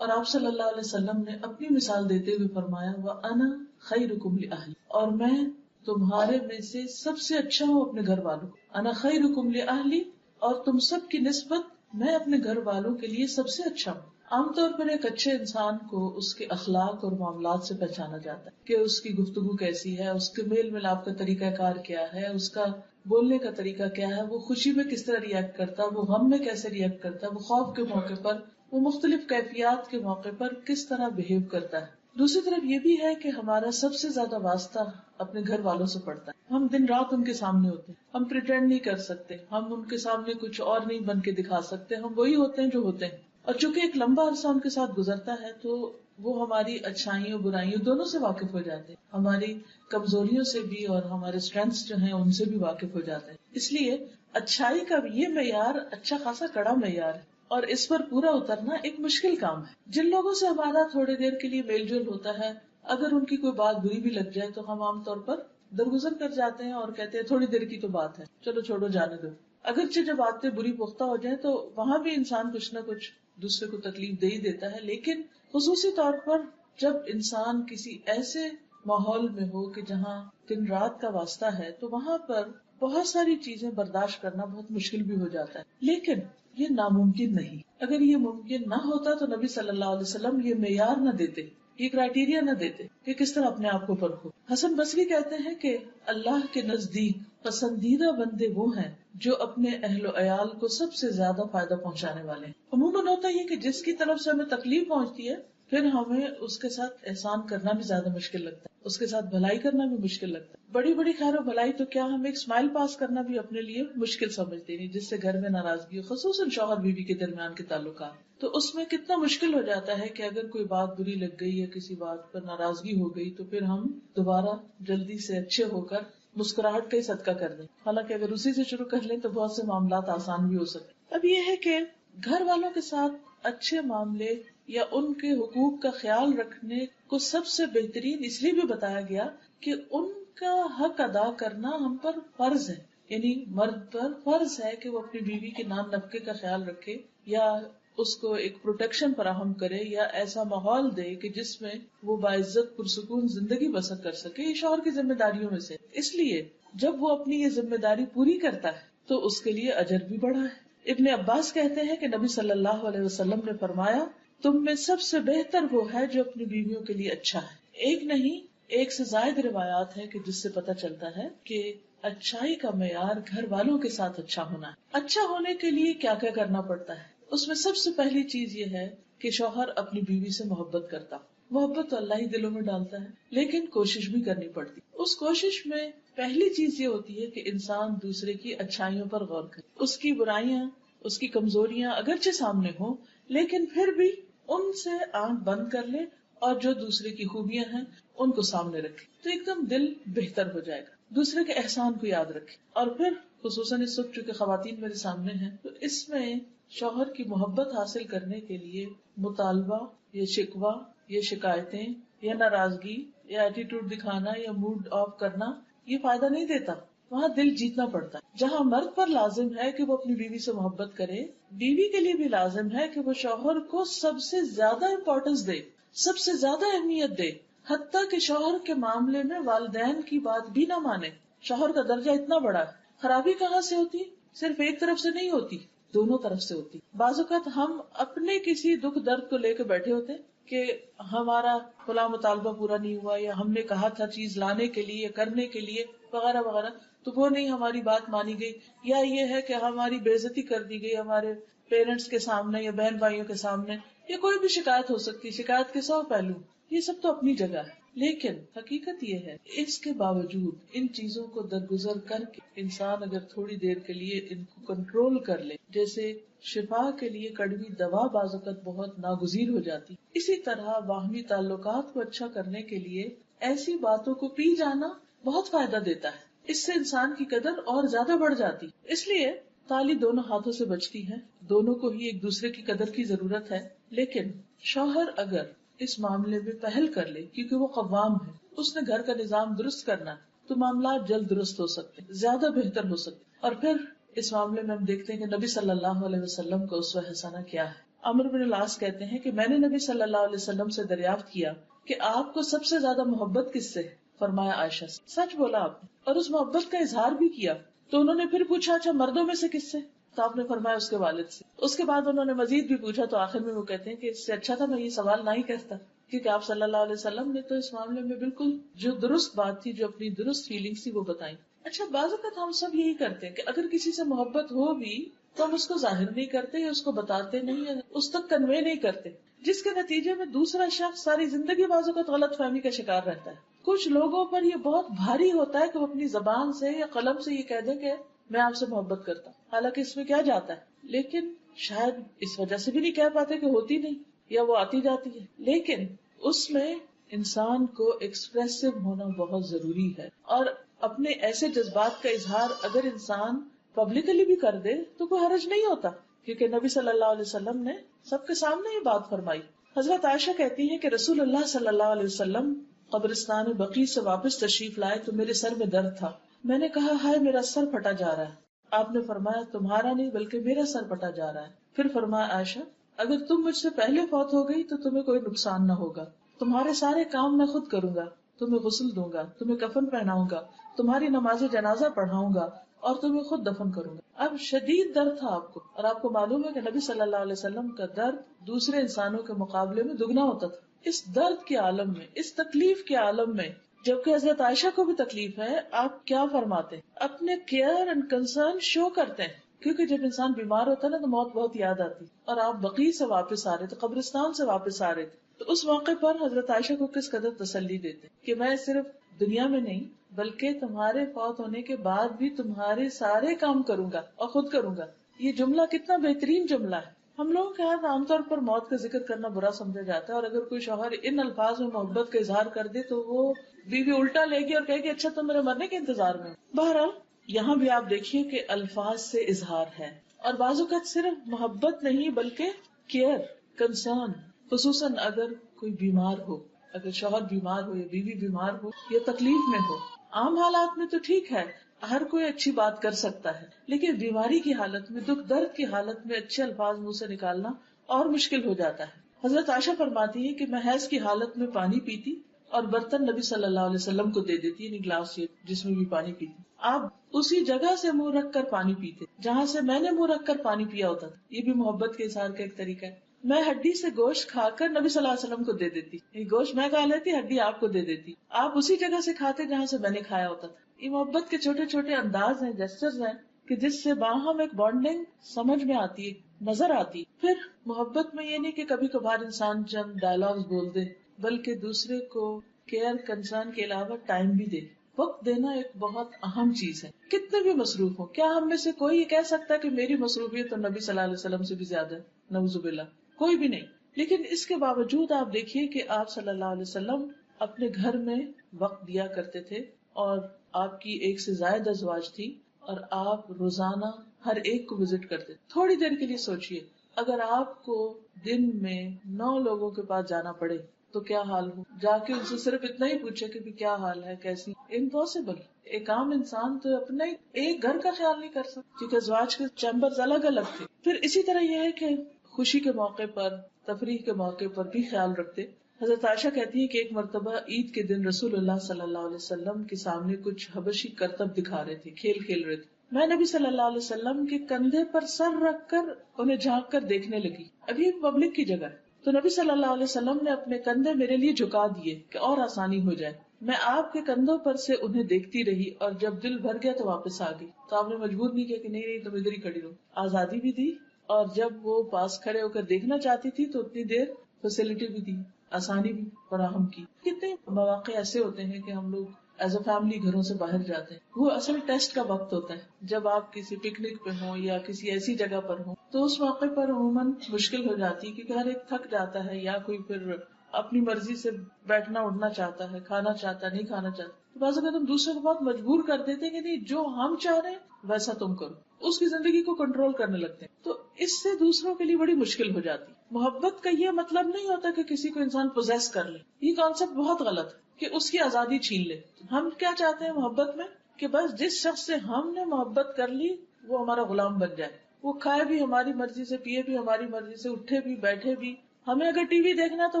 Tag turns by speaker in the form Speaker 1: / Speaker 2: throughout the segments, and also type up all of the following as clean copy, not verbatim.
Speaker 1: اور آپ صلی اللہ علیہ وسلم نے اپنی مثال دیتے ہوئے فرمایا وَأَنَا خَيْرُكُمْ لِأَهْلِي، اور میں تمہارے میں سے سب سے اچھا ہوں اپنے گھر والوں کو. انا خیرکم لأہلی، اور تم سب کی نسبت میں اپنے گھر والوں کے لیے سب سے اچھا ہوں. عام طور پر ایک اچھے انسان کو اس کے اخلاق اور معاملات سے پہچانا جاتا ہے کہ اس کی گفتگو کیسی ہے، اس کے میل ملاپ کا طریقہ کار کیا ہے، اس کا بولنے کا طریقہ کیا ہے، وہ خوشی میں کس طرح ریئیکٹ کرتا ہے، وہ غم میں کیسے ریئیکٹ کرتا ہے، وہ خوف کے موقع پر، وہ مختلف کیفیات کے موقع پر کس طرح بہیو کرتا ہے. دوسری طرف یہ بھی ہے کہ ہمارا سب سے زیادہ واسطہ اپنے گھر والوں سے پڑتا ہے. ہم دن رات ان کے سامنے ہوتے ہیں، ہم پریٹینڈ نہیں کر سکتے، ہم ان کے سامنے کچھ اور نہیں بن کے دکھا سکتے، ہم وہی ہوتے ہیں جو ہوتے ہیں. اور چونکہ ایک لمبا عرصہ ان کے ساتھ گزرتا ہے تو وہ ہماری اچھائیوں برائیوں دونوں سے واقف ہو جاتے ہیں، ہماری کمزوریوں سے بھی اور ہمارے اسٹرینتھس جو ہیں ان سے بھی واقف ہو جاتے ہیں. اس لیے اچھائی کا یہ معیار اچھا خاصا کڑا معیار ہے، اور اس پر پورا اترنا ایک مشکل کام ہے. جن لوگوں سے ہمارا تھوڑی دیر کے لیے میل جول ہوتا ہے، اگر ان کی کوئی بات بری بھی لگ جائے تو ہم عام طور پر درگزر کر جاتے ہیں اور کہتے ہیں تھوڑی دیر کی تو بات ہے، چلو چھوڑو جانے دو. اگرچہ جب باتیں بری پختہ ہو جائیں تو وہاں بھی انسان کچھ نہ کچھ دوسرے کو تکلیف دے ہی دیتا ہے، لیکن خصوصی طور پر جب انسان کسی ایسے ماحول میں ہو کہ جہاں دن رات کا واسطہ ہے تو وہاں پر بہت ساری چیزیں برداشت کرنا بہت مشکل بھی ہو جاتا ہے. لیکن یہ ناممکن نہیں. اگر یہ ممکن نہ ہوتا تو نبی صلی اللہ علیہ وسلم یہ معیار نہ دیتے، یہ کرائیٹیریا نہ دیتے کہ کس طرح اپنے آپ کو پرکھو. حسن بصری کہتے ہیں کہ اللہ کے نزدیک پسندیدہ بندے وہ ہیں جو اپنے اہل و عیال کو سب سے زیادہ فائدہ پہنچانے والے ہیں. عموماً ہوتا یہ کہ جس کی طرف سے ہمیں تکلیف پہنچتی ہے پھر ہمیں اس کے ساتھ احسان کرنا بھی زیادہ مشکل لگتا ہے، اس کے ساتھ بھلائی کرنا بھی مشکل لگتا ہے. بڑی بڑی خیر و بھلائی تو کیا ہم ایک اسمائل پاس کرنا بھی اپنے لیے مشکل سمجھتے ہیں، جس سے گھر میں ناراضگی ہو، خصوصاً شوہر بیوی کے درمیان کے تعلقات، تو اس میں کتنا مشکل ہو جاتا ہے کہ اگر کوئی بات بری لگ گئی یا کسی بات پر ناراضگی ہو گئی تو پھر ہم دوبارہ جلدی سے اچھے ہو کر مسکراہٹ کا ہی صدقہ کر دیں. حالانکہ اگر اسی سے شروع کر لیں تو بہت سے معاملات آسان بھی ہو سکتے. اب یہ ہے کہ گھر والوں کے ساتھ اچھے معاملے یا ان کے حقوق کا خیال رکھنے کو سب سے بہترین اس لیے بھی بتایا گیا کہ ان کا حق ادا کرنا ہم پر فرض ہے. یعنی مرد پر فرض ہے کہ وہ اپنی بیوی کے نان نفقے کا خیال رکھے یا اس کو ایک پروٹیکشن فراہم کرے یا ایسا ماحول دے کہ جس میں وہ باعزت پرسکون زندگی بسر کر سکے. یہ شوہر کی ذمہ داریوں میں سے. اس لیے جب وہ اپنی یہ ذمہ داری پوری کرتا ہے تو اس کے لیے اجر بھی بڑا ہے. ابن عباس کہتے ہیں کہ نبی صلی اللہ علیہ وسلم نے فرمایا تم میں سب سے بہتر وہ ہے جو اپنی بیویوں کے لیے اچھا ہے. ایک نہیں ایک سے زائد روایات ہے کہ جس سے پتہ چلتا ہے کہ اچھائی کا معیار گھر والوں کے ساتھ اچھا ہونا ہے. اچھا ہونے کے لیے کیا کیا کرنا پڑتا ہے؟ اس میں سب سے پہلی چیز یہ ہے کہ شوہر اپنی بیوی سے محبت کرتا. محبت تو اللہ ہی دلوں میں ڈالتا ہے، لیکن کوشش بھی کرنی پڑتی. اس کوشش میں پہلی چیز یہ ہوتی ہے کہ انسان دوسرے کی اچھائیوں پر غور کرے. اس کی برائیاں، اس کی کمزوریاں اگرچہ سامنے ہوں لیکن پھر بھی ان سے آنکھ بند کر لے اور جو دوسرے کی خوبیاں ہیں ان کو سامنے رکھے تو ایک دم دل بہتر ہو جائے گا. دوسرے کے احسان کو یاد رکھے. اور پھر خصوصاً اس وقت چونکہ خواتین میرے سامنے ہیں تو اس میں شوہر کی محبت حاصل کرنے کے لیے مطالبہ یا شکوہ یا شکایتیں یا ناراضگی یا ایٹیٹیوڈ دکھانا یا موڈ آف کرنا یہ فائدہ نہیں دیتا. وہاں دل جیتنا پڑتا ہے. جہاں مرد پر لازم ہے کہ وہ اپنی بیوی سے محبت کرے، بیوی کے لیے بھی لازم ہے کہ وہ شوہر کو سب سے زیادہ امپورٹنس دے، سب سے زیادہ اہمیت دے، حتیٰ کہ شوہر کے معاملے میں والدین کی بات بھی نہ مانے. شوہر کا درجہ اتنا بڑا ہے. خرابی کہاں سے ہوتی؟ صرف ایک طرف سے نہیں ہوتی، دونوں طرف سے ہوتی. بعض اوقات ہم اپنے کسی دکھ درد کو لے کے بیٹھے ہوتے کہ ہمارا فلاں مطالبہ پورا نہیں ہوا یا ہم نے کہا تھا چیز لانے کے لیے کرنے کے لیے وغیرہ وغیرہ تو وہ نہیں ہماری بات مانی گئی، یا یہ ہے کہ ہماری بے عزتی کر دی گئی ہمارے پیرنٹس کے سامنے یا بہن بھائیوں کے سامنے، یا کوئی بھی شکایت ہو سکتی. شکایت کے 100 پہلو، یہ سب تو اپنی جگہ ہے. لیکن حقیقت یہ ہے اس کے باوجود ان چیزوں کو درگزر کر کے انسان اگر تھوڑی دیر کے لیے ان کو کنٹرول کر لے، جیسے شفا کے لیے کڑوی دوا بعض اوقات بہت ناگزیر ہو جاتی، اسی طرح باہمی تعلقات کو اچھا کرنے کے لیے ایسی باتوں کو پی جانا بہت فائدہ دیتا ہے. اس سے انسان کی قدر اور زیادہ بڑھ جاتی. اس لیے تالی دونوں ہاتھوں سے بجتی ہے، دونوں کو ہی ایک دوسرے کی قدر کی ضرورت ہے. لیکن شوہر اگر اس معاملے میں پہل کر لے، کیونکہ وہ قوام ہے، اس نے گھر کا نظام درست کرنا، تو معاملات جلد درست ہو سکتے، زیادہ بہتر ہو سکتے. اور پھر اس معاملے میں ہم دیکھتے ہیں کہ نبی صلی اللہ علیہ وسلم کا اسوہ حسنہ کیا ہے. عمرو بن العاص کہتے ہیں کہ میں نے نبی صلی اللہ علیہ وسلم سے دریافت کیا کہ آپ کو سب سے زیادہ محبت کس سے ہے؟ فرمایا عائشہ سے۔ سچ بولا آپ نے اور اس محبت کا اظہار بھی کیا۔ تو انہوں نے پھر پوچھا اچھا مردوں میں سے کس سے؟ تو آپ نے فرمایا اس کے والد سے۔ اس کے بعد انہوں نے مزید بھی پوچھا تو آخر میں وہ کہتے ہیں کہ اس سے اچھا تھا میں یہ سوال نہ ہی کرتا، کیونکہ آپ صلی اللہ علیہ وسلم نے تو اس معاملے میں بالکل جو درست بات تھی، جو اپنی درست فیلنگس تھی وہ بتائی۔ اچھا بعض اوقات ہم سب یہی کرتے ہیں کہ اگر کسی سے محبت ہو بھی تو ہم اس کو ظاہر نہیں کرتے یا اس کو بتاتے نہیں یا اس تک کنوے نہیں کرتے، جس کے نتیجے میں دوسرا شخص ساری زندگی بعض اوقات غلط فہمی کا شکار رہتا ہے۔ کچھ لوگوں پر یہ بہت بھاری ہوتا ہے کہ وہ اپنی زبان سے یا قلم سے یہ کہہ دیں کہ میں آپ سے محبت کرتا ہوں، حالانکہ اس میں کیا جاتا ہے، لیکن شاید اس وجہ سے بھی نہیں کہہ پاتے کہ ہوتی نہیں یا وہ آتی جاتی ہے، لیکن اس میں انسان کو ایکسپریسو ہونا بہت ضروری ہے، اور اپنے ایسے جذبات کا اظہار اگر انسان پبلکلی بھی کر دے تو کوئی حرج نہیں ہوتا، کیونکہ نبی صلی اللہ علیہ وسلم نے سب کے سامنے یہ بات فرمائی۔ حضرت عائشہ کہتی ہیں کہ رسول اللہ صلی اللہ علیہ وسلم قبرستان بقیع سے واپس تشریف لائے تو میرے سر میں درد تھا، میں نے کہا ہائے میرا سر پھٹا جا رہا ہے، آپ نے فرمایا تمہارا نہیں بلکہ میرا سر پھٹا جا رہا ہے۔ پھر فرمایا عائشہ اگر تم مجھ سے پہلے فوت ہو گئی تو تمہیں کوئی نقصان نہ ہوگا، تمہارے سارے کام میں خود کروں گا، تمہیں غسل دوں گا، تمہیں کفن پہناؤں گا، تمہاری نماز جنازہ پڑھاؤں گا اور تمہیں خود دفن کروں گا۔ اب شدید درد تھا آپ کو، اور آپ کو معلوم ہے کہ نبی صلی اللہ علیہ وسلم کا درد دوسرے انسانوں کے مقابلے میں دگنا ہوتا تھا۔ اس درد کے عالم میں، اس تکلیف کے عالم میں، جبکہ حضرت عائشہ کو بھی تکلیف ہے، آپ کیا فرماتے ہیں؟ اپنے کیئر اینڈ کنسرن شو کرتے ہیں، کیونکہ جب انسان بیمار ہوتا ہے نا تو موت بہت یاد آتی، اور آپ بقیع سے واپس آ رہے تھے، قبرستان سے واپس آ رہے تھے، تو اس موقع پر حضرت عائشہ کو کس قدر تسلی دیتے کہ میں صرف دنیا میں نہیں بلکہ تمہارے فوت ہونے کے بعد بھی تمہارے سارے کام کروں گا اور خود کروں گا۔ یہ جملہ کتنا بہترین جملہ ہے۔ ہم لوگوں کے یہاں عام طور پر موت کا ذکر کرنا برا سمجھا جاتا ہے، اور اگر کوئی شوہر ان الفاظ میں محبت کا اظہار کر دے تو وہ بیوی الٹا لے گی اور کہے گی اچھا تم میرے مرنے کے انتظار میں ہو۔ بہرحال یہاں بھی آپ دیکھیے کہ الفاظ سے اظہار ہے، اور بعض اوقات صرف محبت نہیں بلکہ کیئر، کنسرن، خصوصاً اگر کوئی بیمار ہو، اگر شوہر بیمار ہو یا بیوی بیمار ہو یا تکلیف میں ہو۔ عام حالات میں تو ٹھیک ہے، ہر کوئی اچھی بات کر سکتا ہے، لیکن بیماری کی حالت میں، دکھ درد کی حالت میں اچھے الفاظ منہ سے نکالنا اور مشکل ہو جاتا ہے۔ حضرت عائشہ فرماتی ہے کہ میں حیض کی حالت میں پانی پیتی اور برتن نبی صلی اللہ علیہ وسلم کو دے دیتی، یعنی گلاس جس میں بھی پانی پیتی، آپ اسی جگہ سے منہ رکھ کر پانی پیتے جہاں سے میں نے منہ رکھ کر پانی پیا ہوتا تھا۔ یہ بھی محبت کے اظہار کا ایک طریقہ ہے۔ میں ہڈی سے گوشت کھا کر نبی صلی اللہ علیہ وسلم کو دے دیتی، یہ گوشت میں کھا لیتی، ہڈی آپ کو دے دیتی، آپ اسی جگہ سے کھاتے جہاں سے میں نے کھایا ہوتا تھا۔ یہ محبت کے چھوٹے چھوٹے انداز ہیں، جسچرز ہیں کہ جس سے باہم ایک بانڈنگ سمجھ میں آتی ہے، نظر آتی۔ پھر محبت میں یہ نہیں کہ کبھی کبھار انسان چند ڈائلاگز بول دے، بلکہ دوسرے کو کیئر کنسرن کے علاوہ ٹائم بھی دے۔ وقت دینا ایک بہت اہم چیز ہے، کتنے بھی مصروف ہو۔ کیا ہم میں سے کوئی یہ کہہ سکتا ہے کہ میری مصروفیت تو نبی صلی اللہ علیہ وسلم سے بھی زیادہ ہے؟ نعوذ باللہ، کوئی بھی نہیں۔ لیکن اس کے باوجود آپ دیکھیے کہ آپ صلی اللہ علیہ وسلم اپنے گھر میں وقت دیا کرتے تھے، اور آپ کی ایک سے زائد ازواج تھی، اور آپ روزانہ ہر ایک کو وزٹ کرتے۔ تھوڑی دیر کے لیے سوچئے، اگر آپ کو دن میں 9 لوگوں کے پاس جانا پڑے تو کیا حال ہو؟ جا کے ان سے صرف اتنا ہی پوچھے کہ کیا حال ہے، کیسی؟ امپاسبل۔ ایک عام انسان تو اپنا ایک گھر کا خیال نہیں کر سکتا، کیونکہ ازواج کے چیمبرز الگ الگ تھے۔ پھر اسی طرح یہ ہے کہ خوشی کے موقع پر، تفریح کے موقع پر بھی خیال رکھتے۔ حضرت عائشہ کہتی ہے کہ ایک مرتبہ عید کے دن رسول اللہ صلی اللہ علیہ وسلم کے سامنے کچھ حبشی کرتب دکھا رہے تھے، کھیل کھیل رہے تھے۔ میں نبی صلی اللہ علیہ وسلم کے کندھے پر سر رکھ کر انہیں جھانک کر دیکھنے لگی، ابھی ایک پبلک کی جگہ ہے، تو نبی صلی اللہ علیہ وسلم نے اپنے کندھے میرے لیے جھکا دیے کہ اور آسانی ہو جائے۔ میں آپ کے کندھوں پر سے انہیں دیکھتی رہی، اور جب دل بھر گیا تو واپس آ گئی۔ تو آپ نے مجبور نہیں کیا کہ نہیں تم ادھر ہی کھڑی رہو، آزادی بھی دی، اور جب وہ پاس کھڑے ہو کر دیکھنا چاہتی تھی تو اتنی دیر فیسلٹی بھی دی، آسانی بھی فراہم کی۔ کتنے مواقع ایسے ہوتے ہیں کہ ہم لوگ ایز اے فیملی گھروں سے باہر جاتے ہیں، وہ اصل ٹیسٹ کا وقت ہوتا ہے، جب آپ کسی پکنک پہ ہوں یا کسی ایسی جگہ پر ہوں تو اس موقع پر عموماً مشکل ہو جاتی ہے، کیونکہ ہر ایک تھک جاتا ہے، یا کوئی پھر اپنی مرضی سے بیٹھنا اٹھنا چاہتا ہے، کھانا چاہتا ہے، نہیں کھانا چاہتا، تو بعض اوقات ہم دوسرے کو بہت مجبور کر دیتے ہیں کہ نہیں جو ہم چاہ رہے ہیں ویسا تم کرو، اس کی زندگی کو کنٹرول کرنے لگتے ہیں، تو اس سے دوسروں کے لیے بڑی مشکل ہو جاتی۔ محبت کا یہ مطلب نہیں ہوتا کہ کسی کو انسان پوزیس کر لے، یہ کانسیپٹ بہت غلط ہے کہ اس کی آزادی چھین لے۔ ہم کیا چاہتے ہیں محبت میں کہ بس جس شخص سے ہم نے محبت کر لی وہ ہمارا غلام بن جائے، وہ کھائے بھی ہماری مرضی سے، پیے بھی ہماری مرضی سے، اٹھے بھی بیٹھے بھی. ہمیں اگر ٹی وی دیکھنا تو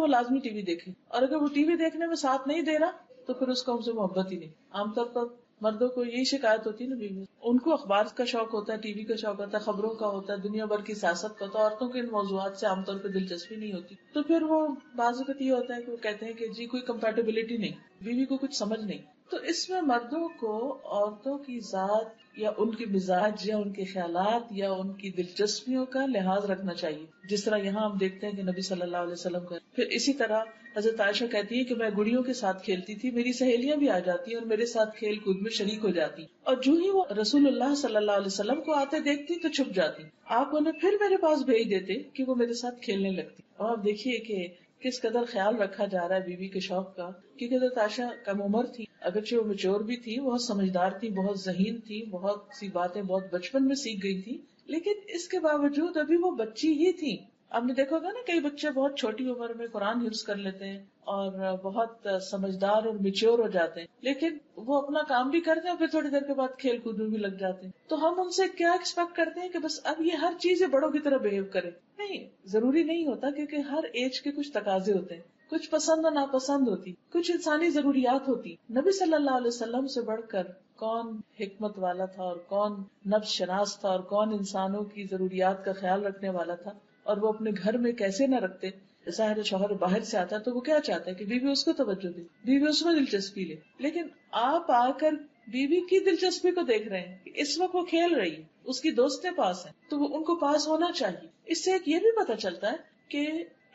Speaker 1: وہ لازمی ٹی وی دیکھے، اور اگر وہ ٹی وی دیکھنے میں ساتھ نہیں دے رہا تو پھر اس کو ہم سے محبت ہی نہیں. عام طور پر مردوں کو یہی شکایت ہوتی ہے نا بیوی، ان کو اخبار کا شوق ہوتا ہے، ٹی وی کا شوق ہوتا ہے، خبروں کا ہوتا ہے، دنیا بھر کی سیاست کا ہوتا ہے. عورتوں کے ان موضوعات سے عام طور پہ دلچسپی نہیں ہوتی. تو پھر وہ بعض اوقات یہ ہوتا ہے کہ وہ کہتے ہیں کہ جی کوئی کمپیٹیبلٹی نہیں، بیوی کو کچھ سمجھ نہیں. تو اس میں مردوں کو عورتوں کی ذات یا ان کے مزاج یا ان کے خیالات یا ان کی دلچسپیوں کا لحاظ رکھنا چاہیے، جس طرح یہاں ہم دیکھتے ہیں کہ نبی صلی اللہ علیہ وسلم کا. پھر اسی طرح حضرت عائشہ کہتی ہے کہ میں گڑیوں کے ساتھ کھیلتی تھی، میری سہیلیاں بھی آ جاتی اور میرے ساتھ کھیل کود میں شریک ہو جاتی، اور جو ہی وہ رسول اللہ صلی اللہ علیہ وسلم کو آتے دیکھتی تو چھپ جاتی. آپ انہیں پھر میرے پاس بھیج دیتے کہ وہ میرے ساتھ کھیلنے لگتی. اور آپ دیکھیے کہ کس قدر خیال رکھا جا رہا ہے بیوی کے شوق کا. کیونکہ حضرت عائشہ کم عمر تھی، اگرچہ وہ میچور بھی تھی، بہت سمجھدار تھی، بہت ذہین تھی، بہت سی باتیں بہت بچپن میں سیکھ گئی تھی، لیکن اس کے باوجود ابھی وہ بچی ہی تھی. آپ نے دیکھا ہوگا نا کئی بچے بہت چھوٹی عمر میں قرآن حفظ کر لیتے ہیں اور بہت سمجھدار اور میچور ہو جاتے ہیں، لیکن وہ اپنا کام بھی کرتے ہیں اور پھر تھوڑی دیر کے بعد کھیل کود میں بھی لگ جاتے ہیں. تو ہم ان سے کیا ایکسپیکٹ کرتے ہیں کہ بس اب یہ ہر چیز بڑوں کی طرح بہیو کرے. نہیں، ضروری نہیں ہوتا، کیونکہ ہر ایج کے کچھ تقاضے ہوتے ہیں، کچھ پسند و ناپسند ہوتی، کچھ انسانی ضروریات ہوتی. نبی صلی اللہ علیہ وسلم سے بڑھ کر کون حکمت والا تھا اور کون نفس شناس تھا اور کون انسانوں کی ضروریات کا خیال رکھنے والا تھا، اور وہ اپنے گھر میں کیسے نہ رکھتے. ظاہر شوہر باہر سے آتا ہے تو وہ کیا چاہتا ہے کہ بیوی اس کو توجہ دے، بیوی اس میں دلچسپی لے. لیکن آپ آ کر بیوی کی دلچسپی کو دیکھ رہے ہیں کہ اس وقت وہ کھیل رہی ہے، اس کی دوستیں پاس ہیں تو وہ ان کو پاس ہونا چاہیے. اس سے ایک یہ بھی پتہ چلتا ہے کہ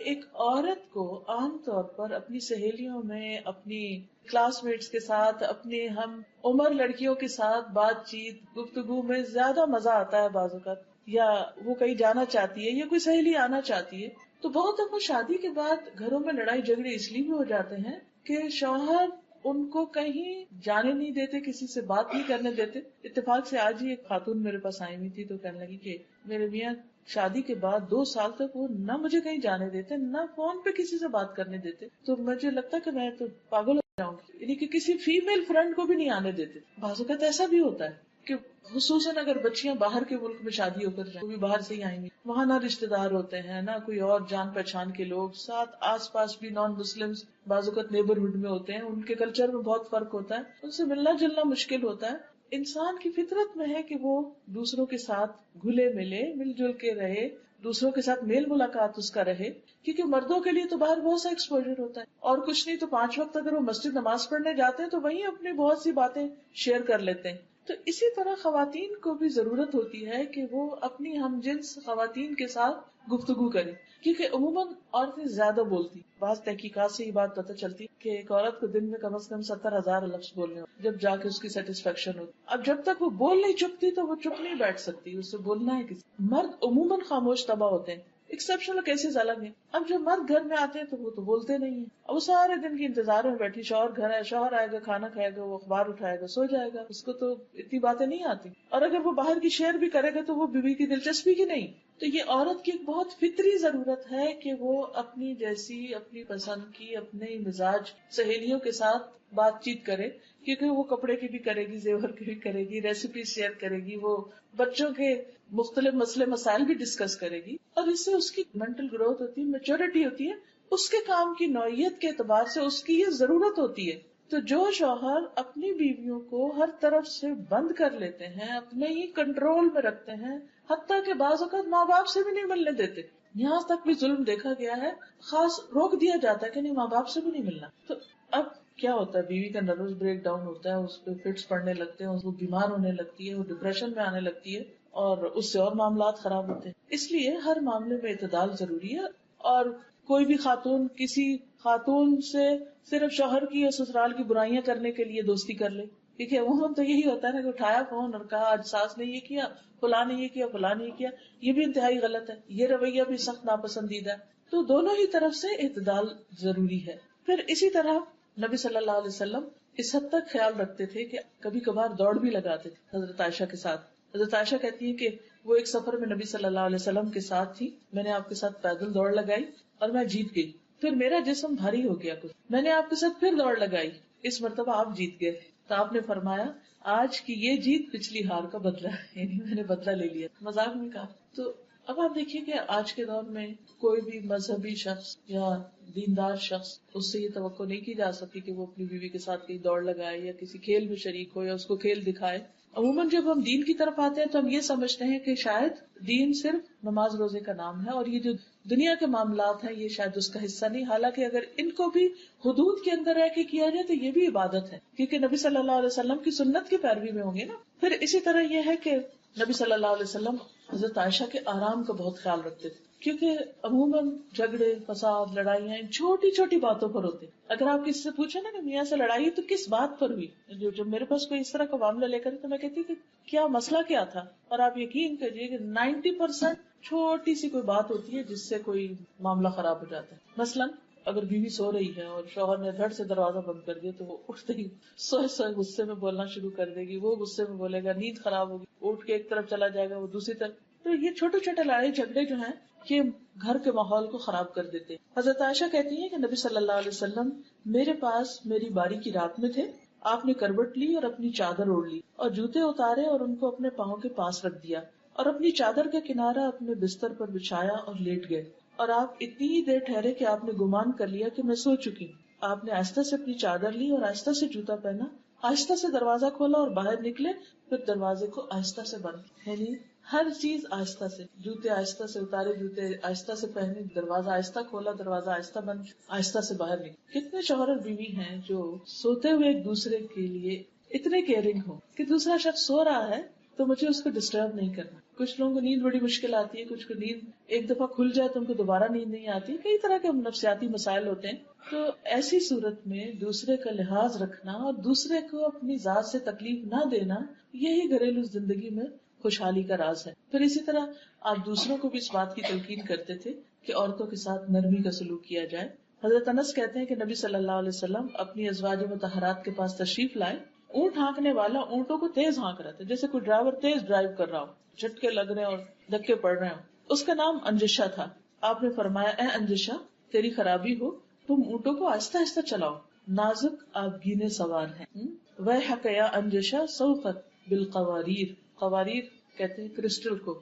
Speaker 1: ایک عورت کو عام طور پر اپنی سہیلیوں میں، اپنی کلاس میٹس کے ساتھ، اپنی ہم عمر لڑکیوں کے ساتھ بات چیت گفتگو میں زیادہ مزہ آتا ہے بعض اوقات، یا وہ کہیں جانا چاہتی ہے یا کوئی سہیلی آنا چاہتی ہے. تو بہت دفعہ شادی کے بعد گھروں میں لڑائی جھگڑے اس لیے بھی ہو جاتے ہیں کہ شوہر ان کو کہیں جانے نہیں دیتے، کسی سے بات نہیں کرنے دیتے. اتفاق سے آج ہی ایک خاتون میرے پاس آئی ہوئی تھی تو کہنے لگی کہ میرے میاں شادی کے بعد 2 سال تک وہ نہ مجھے کہیں جانے دیتے، نہ فون پہ کسی سے بات کرنے دیتے. تو مجھے لگتا کہ میں تو پاگل ہو جاؤں گی، یعنی کہ کسی فیمیل فرینڈ کو بھی نہیں آنے دیتے. بعض اوقات ایسا بھی ہوتا ہے کہ خصوصاً اگر بچیاں باہر کے ملک میں شادی ہو کر جائیں، وہ بھی باہر سے ہی آئیں گی، وہاں نہ رشتے دار ہوتے ہیں، نہ کوئی اور جان پہچان کے لوگ ساتھ، آس پاس بھی نان مسلمز بعض اوقات نیبرہڈ میں ہوتے ہیں، ان کے کلچر میں بہت فرق ہوتا ہے، ان سے ملنا جلنا مشکل ہوتا ہے. انسان کی فطرت میں ہے کہ وہ دوسروں کے ساتھ گھلے ملے، مل جل کے رہے، دوسروں کے ساتھ میل ملاقات اس کا رہے. کیونکہ مردوں کے لیے تو باہر بہت سا ایکسپوجر ہوتا ہے، اور کچھ نہیں تو 5 وقت اگر وہ مسجد نماز پڑھنے جاتے ہیں تو وہیں اپنی بہت سی باتیں شیئر کر لیتے ہیں. تو اسی طرح خواتین کو بھی ضرورت ہوتی ہے کہ وہ اپنی ہم جنس خواتین کے ساتھ گفتگو کریں، کیونکہ عموماً عورتیں زیادہ بولتی. بعض تحقیقات سے یہ بات پتہ چلتی کہ ایک عورت کو دن میں کم از کم 70,000 لفظ بولنے ہوتے جب جا کے اس کی سیٹسفیکشن ہوتی. اب جب تک وہ بول نہیں چکتی تو وہ چپ نہیں بیٹھ سکتی، اسے بولنا ہے کسی. مرد عموماً خاموش طبع ہوتے ہیں، ایکسیپشنل کیسز الگ ہیں. اب جب مرد گھر میں آتے ہیں تو وہ تو بولتے نہیں ہیں، اب وہ سارے دن کی انتظار میں بیٹھی، شوہر گھر ہے، شوہر آئے گا، کھانا کھائے گا، وہ اخبار اٹھائے گا، سو جائے گا، اس کو تو اتنی باتیں نہیں آتی. اور اگر وہ باہر کی شیئر بھی کرے گا تو وہ بیوی کی دلچسپی کی نہیں. تو یہ عورت کی ایک بہت فطری ضرورت ہے کہ وہ اپنی جیسی، اپنی پسند کی، اپنے مزاج سہیلیوں کے ساتھ بات چیت کرے، کیونکہ وہ کپڑے کی بھی کرے گی، زیور کی بھی کرے گی، ریسیپی شیئر کرے گی، وہ بچوں کے مختلف مسئلے مسائل بھی ڈسکس کرے گی، اور اس سے اس کی مینٹل گروتھ ہوتی ہے، میچورٹی ہوتی ہے. اس کے کام کی نوعیت کے اعتبار سے اس کی یہ ضرورت ہوتی ہے. تو جو شوہر اپنی بیویوں کو ہر طرف سے بند کر لیتے ہیں، اپنے ہی کنٹرول میں رکھتے ہیں، حتیٰ کہ بعض اوقات ماں باپ سے بھی نہیں ملنے دیتے، یہاں تک بھی ظلم دیکھا گیا ہے، خاص روک دیا جاتا ہے کہ نہیں ماں باپ سے بھی نہیں ملنا. تو اب کیا ہوتا ہے، بیوی کا نروس بریک ڈاؤن ہوتا ہے، اس پہ فٹس پڑنے لگتے ہیں، وہ بیمار ہونے لگتی ہے، وہ ڈپریشن میں آنے لگتی ہے، اور اس سے اور معاملات خراب ہوتے ہیں. اس لیے ہر معاملے میں اعتدال ضروری ہے. اور کوئی بھی خاتون کسی خاتون سے صرف شوہر کی یا سسرال کی برائیاں کرنے کے لیے دوستی کر لے، کیونکہ عموماً تو یہی ہوتا ہے نا کہ اٹھایا فون اور کہا آج ساس نے یہ کیا، فلاں نے یہ کیا، فلاں نے یہ کیا. یہ بھی انتہائی غلط ہے، یہ رویہ بھی سخت ناپسندیدہ ہے. تو دونوں ہی طرف سے اعتدال ضروری ہے. پھر اسی طرح نبی صلی اللہ علیہ وسلم اس حد تک خیال رکھتے تھے کہ کبھی کبھار دوڑ بھی لگاتے تھے حضرت عائشہ کے ساتھ. حضرت عائشہ کہتی ہے کہ وہ ایک سفر میں نبی صلی اللہ علیہ وسلم کے ساتھ تھی، میں نے آپ کے ساتھ پیدل دوڑ لگائی اور میں جیت گئی. پھر میرا جسم بھاری ہو گیا کچھ، میں نے آپ کے ساتھ پھر دوڑ لگائی، اس مرتبہ آپ جیت گئے. تو آپ نے فرمایا آج کی یہ جیت پچھلی ہار کا بدلہ ہے، یعنی میں نے بدلہ لے لیا، مذاق میں کہا۔ تو اب آپ دیکھیے کہ آج کے دور میں کوئی بھی مذہبی شخص یا دیندار شخص، اس سے یہ توقع نہیں کی جا سکتی کہ وہ اپنی بیوی کے ساتھ کہیں دوڑ لگائے یا کسی کھیل میں شریک ہو یا اس کو کھیل دکھائے۔ عموماً جب ہم دین کی طرف آتے ہیں تو ہم یہ سمجھتے ہیں کہ شاید دین صرف نماز روزے کا نام ہے، اور یہ جو دنیا کے معاملات ہیں یہ شاید اس کا حصہ نہیں، حالانکہ اگر ان کو بھی حدود کے اندر رہ کے کیا جائے تو یہ بھی عبادت ہے، کیونکہ نبی صلی اللہ علیہ وسلم کی سنت کی پیروی میں ہوں گے نا۔ پھر اسی طرح یہ ہے کہ نبی صلی اللہ علیہ وسلم حضرت عائشہ کے آرام کا بہت خیال رکھتے تھے، کیونکہ عموماً جھگڑے، فساد، لڑائیاں ان چھوٹی چھوٹی باتوں پر ہوتے۔ اگر آپ کسی سے پوچھیں نا کہ میاں سے لڑائی تو کس بات پر ہوئی، جب میرے پاس کوئی اس طرح کا معاملہ لے کر تو میں کہتی کہ کیا مسئلہ کیا تھا، اور آپ یقین کریے کہ 90% چھوٹی سی کوئی بات ہوتی ہے جس سے کوئی معاملہ خراب ہو جاتا ہے۔ مثلاً اگر بیوی سو رہی ہے اور شوہر نے دھڑ سے دروازہ بند کر دیا تو وہ اٹھتے ہی سوئے سوئے غصے میں بولنا شروع کر دے گی، وہ غصے میں بولے گا، نیند خراب ہوگی، اٹھ کے ایک طرف چلا جائے گا، وہ دوسری طرف۔ تو یہ چھوٹے چھوٹے لڑائی جھگڑے جو ہیں یہ گھر کے ماحول کو خراب کر دیتے۔ حضرت عائشہ کہتی ہیں کہ نبی صلی اللہ علیہ وسلم میرے پاس میری باری کی رات میں تھے، آپ نے کروٹ لی اور اپنی چادر اوڑھ لی اور جوتے اتارے اور ان کو اپنے پاؤں کے پاس رکھ دیا اور اپنی چادر کا کنارہ اپنے بستر پر بچھایا اور لیٹ گئے، اور آپ اتنی ہی دیر ٹھہرے کہ آپ نے گمان کر لیا کہ میں سو چکی ہوں۔ آپ نے آہستہ سے اپنی چادر لی اور آہستہ سے جوتا پہنا، آہستہ سے دروازہ کھولا اور باہر نکلے، پھر دروازے کو آہستہ سے بند، یعنی ہر چیز آہستہ سے، جوتے آہستہ سے اتارے، جوتے آہستہ سے پہنے، دروازہ آہستہ کھولا، دروازہ آہستہ بند، آہستہ سے باہر نکلے۔ کتنے شوہر اور بیوی ہیں جو سوتے ہوئے ایک دوسرے کے لیے اتنے کیئرنگ ہو کہ دوسرا شخص سو رہا ہے تو مجھے اس کو ڈسٹرب نہیں کرنا۔ کچھ لوگوں کو نیند بڑی مشکل آتی ہے، کچھ کو نیند ایک دفعہ کھل جائے تو ان کو دوبارہ نیند نہیں آتی، کئی طرح کے نفسیاتی مسائل ہوتے ہیں۔ تو ایسی صورت میں دوسرے کا لحاظ رکھنا اور دوسرے کو اپنی ذات سے تکلیف نہ دینا، یہی گھریلو زندگی میں خوشحالی کا راز ہے۔ پھر اسی طرح آپ دوسروں کو بھی اس بات کی تلقین کرتے تھے کہ عورتوں کے ساتھ نرمی کا سلوک کیا جائے۔ حضرت انس کہتے ہیں کہ نبی صلی اللہ علیہ وسلم اپنی ازواج مطہرات کے پاس تشریف لائے، اونٹ ہانکنے والا اونٹوں کو تیز ہانک رہا تھا، جیسے کوئی ڈرائیور تیز ڈرائیو کر رہا ہو، جھٹکے لگ رہے ہیں اور دھکے پڑ رہے ہوں۔ اس کا نام انجشہ تھا۔ آپ نے فرمایا، اے انجشہ، تیری خرابی ہو، تم اونٹوں کو آہستہ آہستہ چلاؤ، نازک آبگینے سوار ہیں۔ ویحک یا انجشہ سوقت بالقواریر، قواریر کہتے ہیں کرسٹل کو،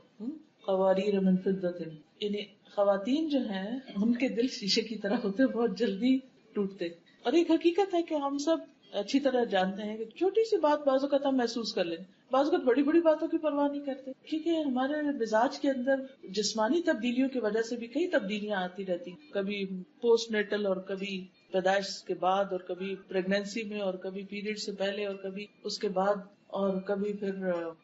Speaker 1: قواریر من فضۃ، یعنی خواتین جو ہیں ان کے دل شیشے کی طرح ہوتے، بہت جلدی ٹوٹتے۔ اور ایک حقیقت ہے کہ ہم سب اچھی طرح جانتے ہیں کہ چھوٹی سی بات بعض اوقات ہم محسوس کر لیں، بعض اوقات بڑی بڑی باتوں کی پرواہ نہیں کرتے، کیونکہ ہمارے مزاج کے اندر جسمانی تبدیلیوں کی وجہ سے بھی کئی تبدیلیاں آتی رہتی، کبھی پوسٹ نیٹل اور کبھی پیدائش کے بعد اور کبھی پریگنینسی میں اور کبھی پیریڈ سے پہلے اور کبھی اس کے بعد اور کبھی پھر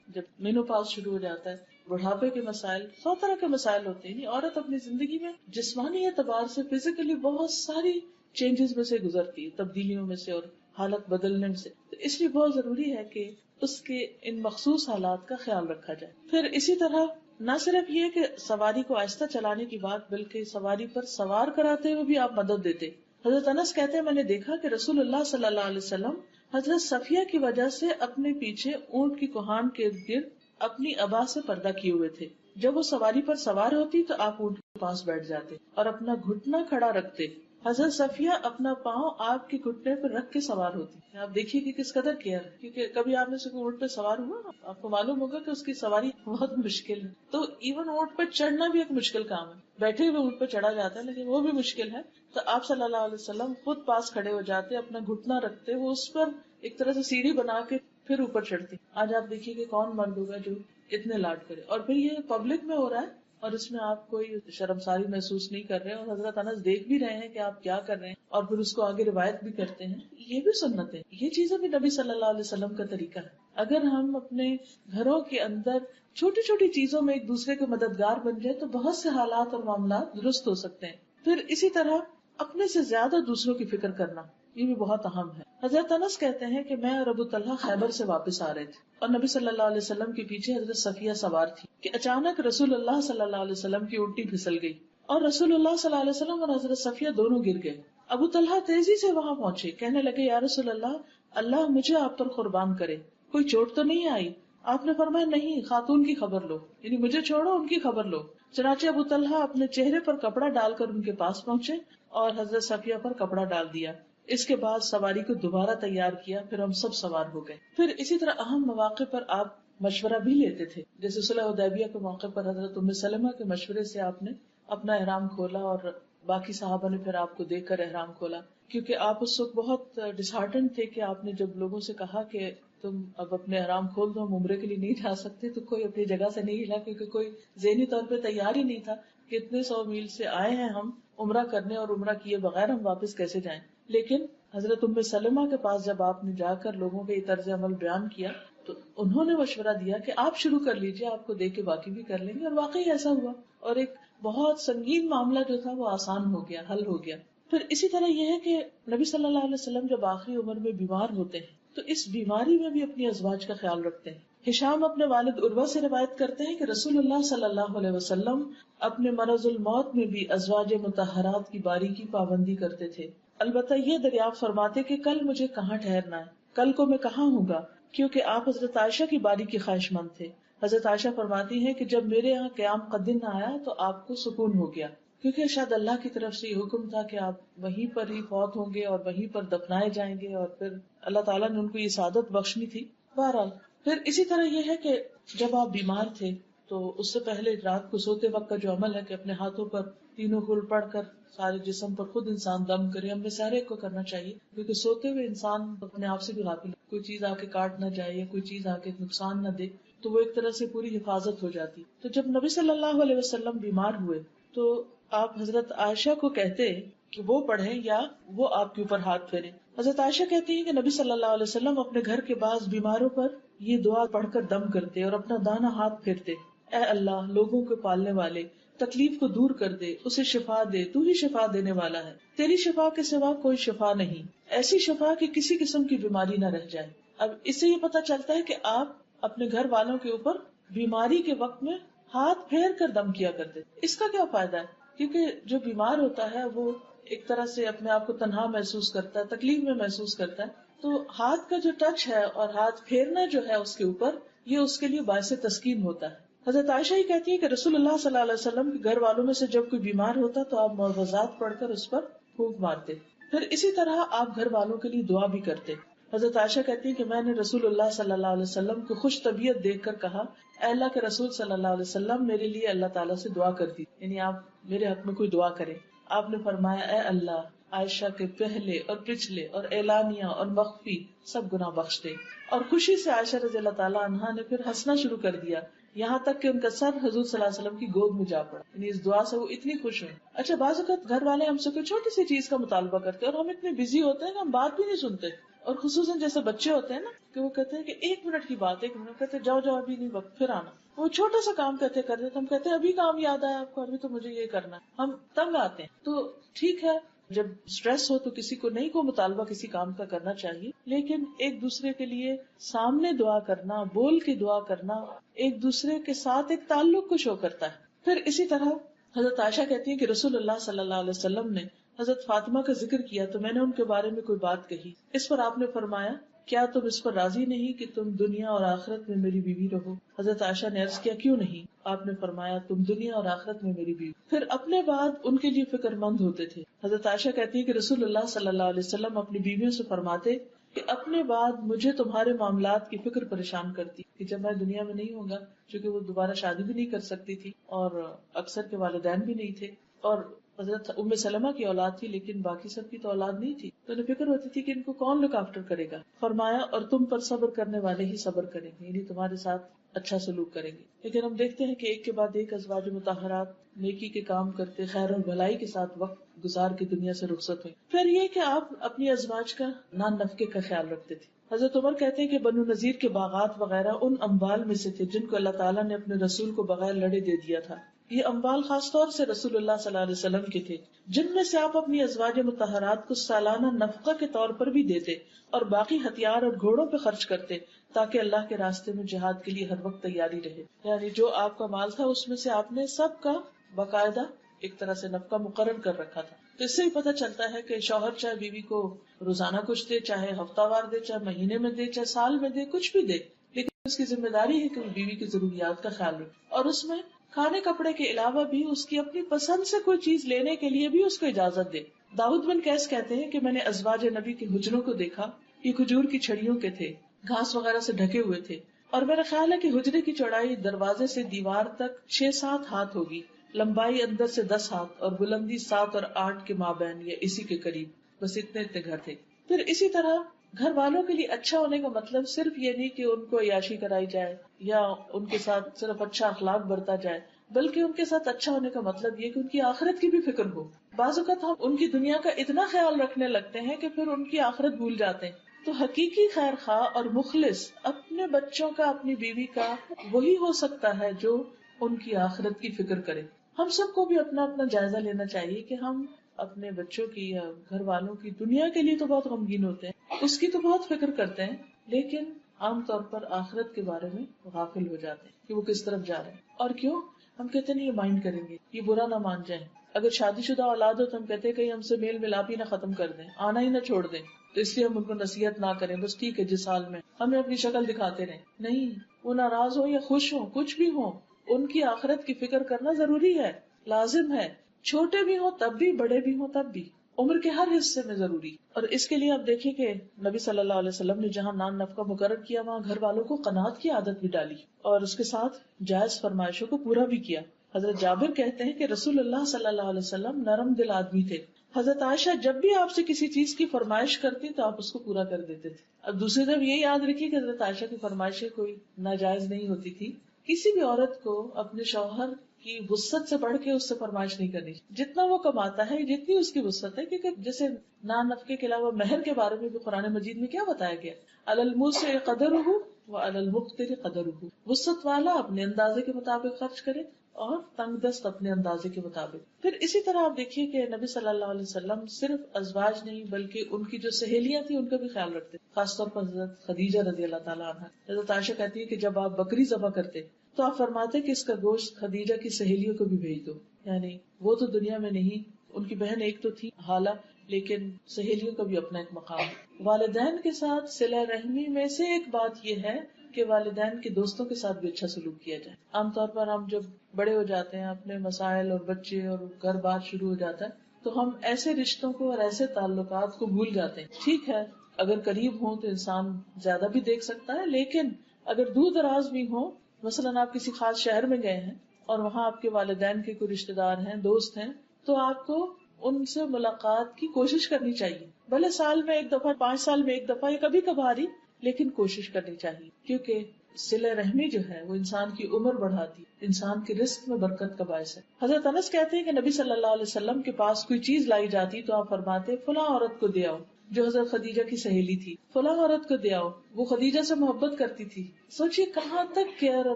Speaker 1: جب مینوپاز شروع ہو جاتا ہے، بڑھاپے کے مسائل، 100 طرح کے مسائل ہوتے ہیں۔ عورت اپنی زندگی میں جسمانی اعتبار سے فزیکلی بہت ساری چینجز میں سے گزرتی ہے، تبدیلیوں میں سے اور حالت بدلنے سے، تو اس لیے بہت ضروری ہے کہ اس کے ان مخصوص حالات کا خیال رکھا جائے۔ پھر اسی طرح نہ صرف یہ کہ سواری کو آہستہ چلانے کی بات، بلکہ سواری پر سوار کراتے ہوئے بھی آپ مدد دیتے۔ حضرت انس کہتے ہیں، میں نے دیکھا کہ رسول اللہ صلی اللہ علیہ وسلم حضرت صفیہ کی وجہ سے اپنے پیچھے اونٹ کی کوہان کے ارد گرد اپنی ابا سے پردہ کیے ہوئے تھے۔ جب وہ سواری پر سوار ہوتی تو آپ اونٹ کے پاس بیٹھ جاتے اور اپنا گھٹنا کھڑا رکھتے۔ حضرت صفیہ اپنا پاؤں آپ کے گھٹنے پر رکھ کے سوار ہوتی۔ آپ دیکھیے کہ کس قدر کیئر ہے، کیونکہ کبھی آپ نے سے اونٹ پہ سوار ہوا، آپ کو معلوم ہوگا کہ اس کی سواری بہت مشکل ہے۔ تو ایون اونٹ پہ چڑھنا بھی ایک مشکل کام ہے، بیٹھے ہوئے اونٹ پہ چڑھا جاتا ہے لیکن وہ بھی مشکل ہے۔ تو آپ صلی اللہ علیہ وسلم خود پاس کھڑے ہو جاتے، اپنا گھٹنا رکھتے، وہ اس پر ایک طرح سے سیڑھی بنا کے پھر اوپر چڑھتی۔ آج آپ دیکھیے کہ کون مرد ہوگا جو اتنے لاڈ کرے، اور پھر یہ پبلک میں ہو رہا ہے اور اس میں آپ کوئی شرمساری محسوس نہیں کر رہے، اور حضرت انس دیکھ بھی رہے ہیں کہ آپ کیا کر رہے ہیں، اور پھر اس کو آگے روایت بھی کرتے ہیں۔ یہ بھی سنت ہے، یہ چیزیں بھی نبی صلی اللہ علیہ وسلم کا طریقہ ہے۔ اگر ہم اپنے گھروں کے اندر چھوٹی چھوٹی چیزوں میں ایک دوسرے کے مددگار بن جائے تو بہت سے حالات اور معاملات درست ہو سکتے ہیں۔ پھر اسی طرح اپنے سے زیادہ دوسروں کی فکر کرنا، یہ بھی بہت اہم ہے۔ حضرت انس کہتے ہیں کہ میں اور ابو طلحہ خیبر سے واپس آ رہے تھے اور نبی صلی اللہ علیہ وسلم کے پیچھے حضرت صفیہ سوار تھی کہ اچانک رسول اللہ صلی اللہ علیہ وسلم کی اونٹی پھسل گئی اور رسول اللہ صلی اللہ علیہ وسلم اور حضرت صفیہ دونوں گر گئے۔ ابو طلحہ تیزی سے وہاں پہنچے، کہنے لگے، یا رسول اللہ، اللہ مجھے آپ پر قربان کرے، کوئی چوٹ تو نہیں آئی؟ آپ نے فرمایا، نہیں، خاتون کی خبر لو، یعنی مجھے چھوڑو، ان کی خبر لو۔ چنانچہ ابو طلحہ اپنے چہرے پر کپڑا ڈال کر ان کے پاس پہنچے اور حضرت صفیہ پر کپڑا ڈال دیا۔ اس کے بعد سواری کو دوبارہ تیار کیا، پھر ہم سب سوار ہو گئے. پھر اسی طرح اہم مواقع پر آپ مشورہ بھی لیتے تھے، جیسے صلح حدیبیہ کے موقع پر حضرت ام سلمہ کے مشورے سے آپ نے اپنا احرام کھولا اور باقی صحابہ نے پھر آپ کو دیکھ کر احرام کھولا، کیونکہ آپ اس وقت بہت ڈسہارٹنڈ تھے کہ آپ نے جب لوگوں سے کہا کہ تم اب اپنے احرام کھول دو، ہم عمرے کے لیے نہیں جا سکتے، تو کوئی اپنی جگہ سے نہیں ہلا، کیونکہ کوئی ذہنی طور پہ تیار ہی نہیں تھا کہ اتنے 100 میل سے آئے ہیں ہم عمرہ کرنے اور عمرہ کیے بغیر ہم واپس کیسے جائیں. لیکن حضرت ام سلمہ کے پاس جب آپ نے جا کر لوگوں کے یہ طرز عمل بیان کیا تو انہوں نے مشورہ دیا کہ آپ شروع کر لیجئے، آپ کو دیکھ کے باقی بھی کر لیں گے، اور واقعی ایسا ہوا اور ایک بہت سنگین معاملہ جو تھا وہ آسان ہو گیا، حل ہو گیا. پھر اسی طرح یہ ہے کہ نبی صلی اللہ علیہ وسلم جب آخری عمر میں بیمار ہوتے ہیں تو اس بیماری میں بھی اپنی ازواج کا خیال رکھتے ہیں. ہشام اپنے والد عروہ سے روایت کرتے ہیں کہ رسول اللہ صلی اللہ علیہ وسلم اپنے مرض الموت میں بھی ازواج مطہرات کی باری کی پابندی کرتے تھے. البتہ یہ دریافت فرماتے کہ کل مجھے کہاں ٹھہرنا ہے، کل کو میں کہاں ہوں گا، کیونکہ آپ حضرت عائشہ کی باری کی خواہش مند تھے. حضرت عائشہ فرماتی ہیں کہ جب میرے یہاں قیام کا دن آیا تو آپ کو سکون ہو گیا، کیونکہ شاید اللہ کی طرف سے یہ حکم تھا کہ آپ وہیں پر ہی فوت ہوں گے اور وہیں پر دفنائے جائیں گے، اور پھر اللہ تعالیٰ نے ان کو یہ سعادت بخشنی تھی. بہرحال پھر اسی طرح یہ ہے کہ جب آپ بیمار تھے تو اس سے پہلے رات کو سوتے وقت کا جو عمل ہے کہ اپنے ہاتھوں پر تینوں کل پڑھ کر سارے جسم پر خود انسان دم کرے، ہم میں سے ہر ایک کو کرنا چاہیے، کیونکہ سوتے ہوئے انسان اپنے آپ سے بھی غافل، کوئی چیز آ کے کاٹ نہ جائے یا کوئی چیز آ کے نقصان نہ دے، تو وہ ایک طرح سے پوری حفاظت ہو جاتی. تو جب نبی صلی اللہ علیہ وسلم بیمار ہوئے تو آپ حضرت عائشہ کو کہتے کہ وہ پڑھیں یا وہ آپ کے اوپر ہاتھ پھیریں. حضرت عائشہ کہتی ہیں کہ نبی صلی اللہ علیہ وسلم اپنے گھر کے بعض بیماروں پر یہ دعا پڑھ کر دم کرتے اور اپنا دانا ہاتھ پھیرتے، اے اللہ لوگوں کو پالنے والے، تکلیف کو دور کر دے، اسے شفا دے، تو ہی شفا دینے والا ہے، تیری شفا کے سوا کوئی شفا نہیں، ایسی شفا کہ کسی قسم کی بیماری نہ رہ جائے. اب اس سے یہ پتہ چلتا ہے کہ آپ اپنے گھر والوں کے اوپر بیماری کے وقت میں ہاتھ پھیر کر دم کیا کرتے. اس کا کیا فائدہ ہے؟ کیونکہ جو بیمار ہوتا ہے وہ ایک طرح سے اپنے آپ کو تنہا محسوس کرتا ہے، تکلیف میں محسوس کرتا ہے، تو ہاتھ کا جو ٹچ ہے اور ہاتھ پھیرنا جو ہے اس کے اوپر، یہ اس کے لیے باعث تسکین ہوتا ہے. حضرت عائشہ ہی کہتی ہے کہ رسول اللہ صلی اللہ علیہ وسلم کے گھر والوں میں سے جب کوئی بیمار ہوتا تو آپ معوذات پڑھ کر اس پر پھونک مارتے. پھر اسی طرح آپ گھر والوں کے لیے دعا بھی کرتے. حضرت عائشہ کہتی ہیں کہ میں نے رسول اللہ صلی اللہ علیہ وسلم کو خوش طبیعت دیکھ کر کہا، اے اللہ کے رسول صلی اللہ علیہ وسلم میرے لیے اللہ تعالیٰ سے دعا کر دی، یعنی آپ میرے حق میں کوئی دعا کریں. آپ نے فرمایا، اے اللہ عائشہ کے پہلے اور پچھلے اور اعلانیہ اور مخفی سب گناہ بخش دے. اور خوشی سے عائشہ رضی اللہ تعالیٰ عنہا نے پھر ہنسنا شروع کر دیا، یہاں تک کہ ان کا سر حضور صلی اللہ علیہ وسلم کی گود میں جا پڑا، یعنی اس دعا سے وہ اتنی خوش ہوئی. اچھا بعض اوقات گھر والے ہم سے کوئی چھوٹی سی چیز کا مطالبہ کرتے ہیں اور ہم اتنے بزی ہوتے ہیں کہ ہم بات بھی نہیں سنتے، اور خصوصاً جیسے بچے ہوتے ہیں نا کہ وہ کہتے ہیں کہ 1 منٹ کی بات، 1 منٹ کہتے ہیں جاؤ ابھی نہیں وقت، پھر آنا. وہ چھوٹا سا کام کہتے کر دیتے، ہم کہتے ہیں ابھی کام یاد آیا آپ کو، ابھی تو مجھے یہ کرنا ہے، ہم تنگ آتے ہیں. تو ٹھیک ہے جب اسٹریس ہو تو کسی کو نہیں کو مطالبہ کسی کام کا کرنا چاہیے، لیکن ایک دوسرے کے لیے سامنے دعا کرنا، بول کے دعا کرنا ایک دوسرے کے ساتھ ایک تعلق کو شو کرتا ہے. پھر اسی طرح حضرت عائشہ کہتی ہیں کہ رسول اللہ صلی اللہ علیہ وسلم نے حضرت فاطمہ کا ذکر کیا تو میں نے ان کے بارے میں کوئی بات کہی، اس پر آپ نے فرمایا، کیا تم اس پر راضی نہیں کہ تم دنیا اور آخرت میں میری بیوی رہو؟ حضرت عائشہ نے عرض کیا، کیوں نہیں؟ آپ نے فرمایا، تم دنیا اور آخرت میں میری بیوی. پھر اپنے بعد ان کے لیے فکر مند ہوتے تھے. حضرت عائشہ کہتی ہے کہ رسول اللہ صلی اللہ علیہ وسلم اپنی بیویوں سے فرماتے کہ اپنے بعد مجھے تمہارے معاملات کی فکر پریشان کرتی کہ جب میں دنیا میں نہیں ہوں گا، چونکہ وہ دوبارہ شادی بھی نہیں کر سکتی تھی اور اکثر کے والدین بھی نہیں تھے، اور حضرت ام سلمہ کی اولاد تھی لیکن باقی سب کی تو اولاد نہیں تھی، تو انہیں فکر ہوتی تھی کہ ان کو کون لک آفٹر کرے گا. فرمایا، اور تم پر صبر کرنے والے ہی صبر کریں گے، یعنی تمہارے ساتھ اچھا سلوک کریں گے. لیکن ہم دیکھتے ہیں کہ ایک کے بعد ایک ازواج مطہرات نیکی کے کام کرتے، خیر اور بھلائی کے ساتھ وقت گزار کے دنیا سے رخصت ہوئی. پھر یہ کہ آپ اپنی ازواج کا نان نفقے کا خیال رکھتے تھے. حضرت عمر کہتے ہیں کہ بنو نذیر کے باغات وغیرہ ان اموال میں سے تھے جن کو اللہ تعالیٰ نے اپنے رسول کو بغیر لڑے دے دیا تھا. یہ اموال خاص طور سے رسول اللہ صلی اللہ علیہ وسلم کے تھے، جن میں سے آپ اپنی ازواج مطہرات کو سالانہ نفقہ کے طور پر بھی دیتے اور باقی ہتھیار اور گھوڑوں پہ خرچ کرتے تاکہ اللہ کے راستے میں جہاد کے لیے ہر وقت تیاری رہے. یعنی جو آپ کا مال تھا اس میں سے آپ نے سب کا باقاعدہ ایک طرح سے نفقہ مقرر کر رکھا تھا. تو اس سے ہی پتہ چلتا ہے کہ شوہر چاہے بیوی کو روزانہ کچھ دے، چاہے ہفتہ وار دے، چاہے مہینے میں دے، چاہے سال میں دے، کچھ بھی دے، لیکن اس کی ذمہ داری ہے کہ وہ بیوی کی ضروریات کا خیال رکھے، اور اس میں کھانے کپڑے کے علاوہ بھی اس کی اپنی پسند سے کوئی چیز لینے کے لیے بھی اس کو اجازت دے. داؤد بن قیس کہتے ہیں کہ میں نے ازواج نبی کے حجروں کو دیکھا، یہ کھجور کی چھڑیوں کے تھے، گھاس وغیرہ سے ڈھکے ہوئے تھے، اور میرا خیال ہے کہ حجرے کی چوڑائی دروازے سے دیوار تک 6-7 ہاتھ ہوگی، لمبائی اندر سے 10 ہاتھ اور بلندی 7 اور 8 کے مابین یا اسی کے قریب، بس اتنے گھر تھے۔ پھر اسی طرح گھر والوں کے لیے اچھا ہونے کا مطلب صرف یہ نہیں کہ ان کو عیاشی کرائی جائے یا ان کے ساتھ صرف اچھا اخلاق برتا جائے، بلکہ ان کے ساتھ اچھا ہونے کا مطلب یہ کہ ان کی آخرت کی بھی فکر ہو۔ بعض اوقات ہم ان کی دنیا کا اتنا خیال رکھنے لگتے ہیں کہ پھر ان کی آخرت بھول جاتے ہیں۔ تو حقیقی خیر خواہ اور مخلص اپنے بچوں کا، اپنی بیوی کا وہی ہو سکتا ہے جو ان کی آخرت کی فکر کرے۔ ہم سب کو بھی اپنا اپنا جائزہ لینا چاہیے کہ ہم اپنے بچوں کی یا گھر والوں کی دنیا کے لیے تو بہت غمگین ہوتے ہیں، اس کی تو بہت فکر کرتے ہیں، لیکن عام طور پر آخرت کے بارے میں غافل ہو جاتے ہیں کہ وہ کس طرف جا رہے ہیں۔ اور کیوں؟ ہم کہتے نہیں یہ مائنڈ کریں گے، یہ برا نہ مان جائیں۔ اگر شادی شدہ اولاد ہو تو ہم کہتے ہیں کہ ہم سے میل ملاپ ہی نہ ختم کر دیں، آنا ہی نہ چھوڑ دیں، تو اس لیے ہم ان کو نصیحت نہ کریں، بس ٹھیک ہے جس حال میں ہمیں اپنی شکل دکھاتے رہیں۔ نہیں، وہ ناراض ہو یا خوش ہوں، کچھ بھی ہوں، ان کی آخرت کی فکر کرنا ضروری ہے، لازم ہے، چھوٹے بھی ہوں تب بھی، بڑے بھی ہوں تب بھی، عمر کے ہر حصے میں ضروری۔ اور اس کے لیے آپ دیکھیں کہ نبی صلی اللہ علیہ وسلم نے جہاں نان نفقہ مقرر کیا وہاں گھر والوں کو قناعت کی عادت بھی ڈالی اور اس کے ساتھ جائز فرمائشوں کو پورا بھی کیا۔ حضرت جابر کہتے ہیں کہ رسول اللہ صلی اللہ علیہ وسلم نرم دل آدمی تھے۔ حضرت عائشہ جب بھی آپ سے کسی چیز کی فرمائش کرتی تو آپ اس کو پورا کر دیتے تھے۔ اب دوسری طرف یہ یاد رکھیے کہ حضرت عائشہ کی فرمائشیں کوئی ناجائز نہیں ہوتی تھی۔ کسی بھی عورت کو اپنے شوہر کی وسعت سے بڑھ کے اس سے فرمائش نہیں کرنی، جتنا وہ کماتا ہے جتنی اس کی وسعت ہے، کیونکہ جیسے نان نفقے کے علاوہ مہر کے بارے میں بھی قرآن مجید میں کیا بتایا گیا، علی الموسع قدرہ وعلی المقتر قدرہ، وسعت والا اپنے اندازے کے مطابق خرچ کرے اور تنگ دست اپنے اندازے کے مطابق۔ پھر اسی طرح آپ دیکھیے کہ نبی صلی اللہ علیہ وسلم صرف ازواج نہیں بلکہ ان کی جو سہیلیاں تھیں ان کا بھی خیال رکھتے، خاص طور پر حضرت خدیجہ رضی اللہ تعالیٰ عنہا۔ حضرت عائشہ کہتی ہے کہ جب آپ بکری ذبح کرتے تو آپ فرماتے کہ اس کا گوشت خدیجہ کی سہیلیوں کو بھی بھیج دو، یعنی وہ تو دنیا میں نہیں، ان کی بہن ایک تو تھی حالہ، لیکن سہیلیوں کا بھی اپنا ایک مقام ہے۔ والدین کے ساتھ صلہ رحمی میں سے ایک بات یہ ہے کہ والدین کے دوستوں کے ساتھ بھی اچھا سلوک کیا جائے۔ عام طور پر ہم جب بڑے ہو جاتے ہیں، اپنے مسائل اور بچے اور گھر بار شروع ہو جاتا ہے تو ہم ایسے رشتوں کو اور ایسے تعلقات کو بھول جاتے ہیں۔ ٹھیک ہے اگر قریب ہوں تو انسان زیادہ بھی دیکھ سکتا ہے، لیکن اگر دور دراز بھی ہوں، مثلاً آپ کسی خاص شہر میں گئے ہیں اور وہاں آپ کے والدین کے کوئی رشتے دار ہیں، دوست ہیں، تو آپ کو ان سے ملاقات کی کوشش کرنی چاہیے، بھلے سال میں ایک دفعہ، 5 سال میں ایک دفعہ یا کبھی کبھار ہی، لیکن کوشش کرنی چاہیے، کیونکہ صلہ رحمی جو ہے وہ انسان کی عمر بڑھاتی، انسان کے رزق میں برکت کا باعث ہے۔ حضرت انس کہتے ہیں کہ نبی صلی اللہ علیہ وسلم کے پاس کوئی چیز لائی جاتی تو آپ فرماتے فلاں عورت کو دے آؤ، جو حضرت خدیجہ کی سہیلی تھی، فلاں عورت کو دے آؤ، وہ خدیجہ سے محبت کرتی تھی۔ سوچئے کہاں تک کیئر اور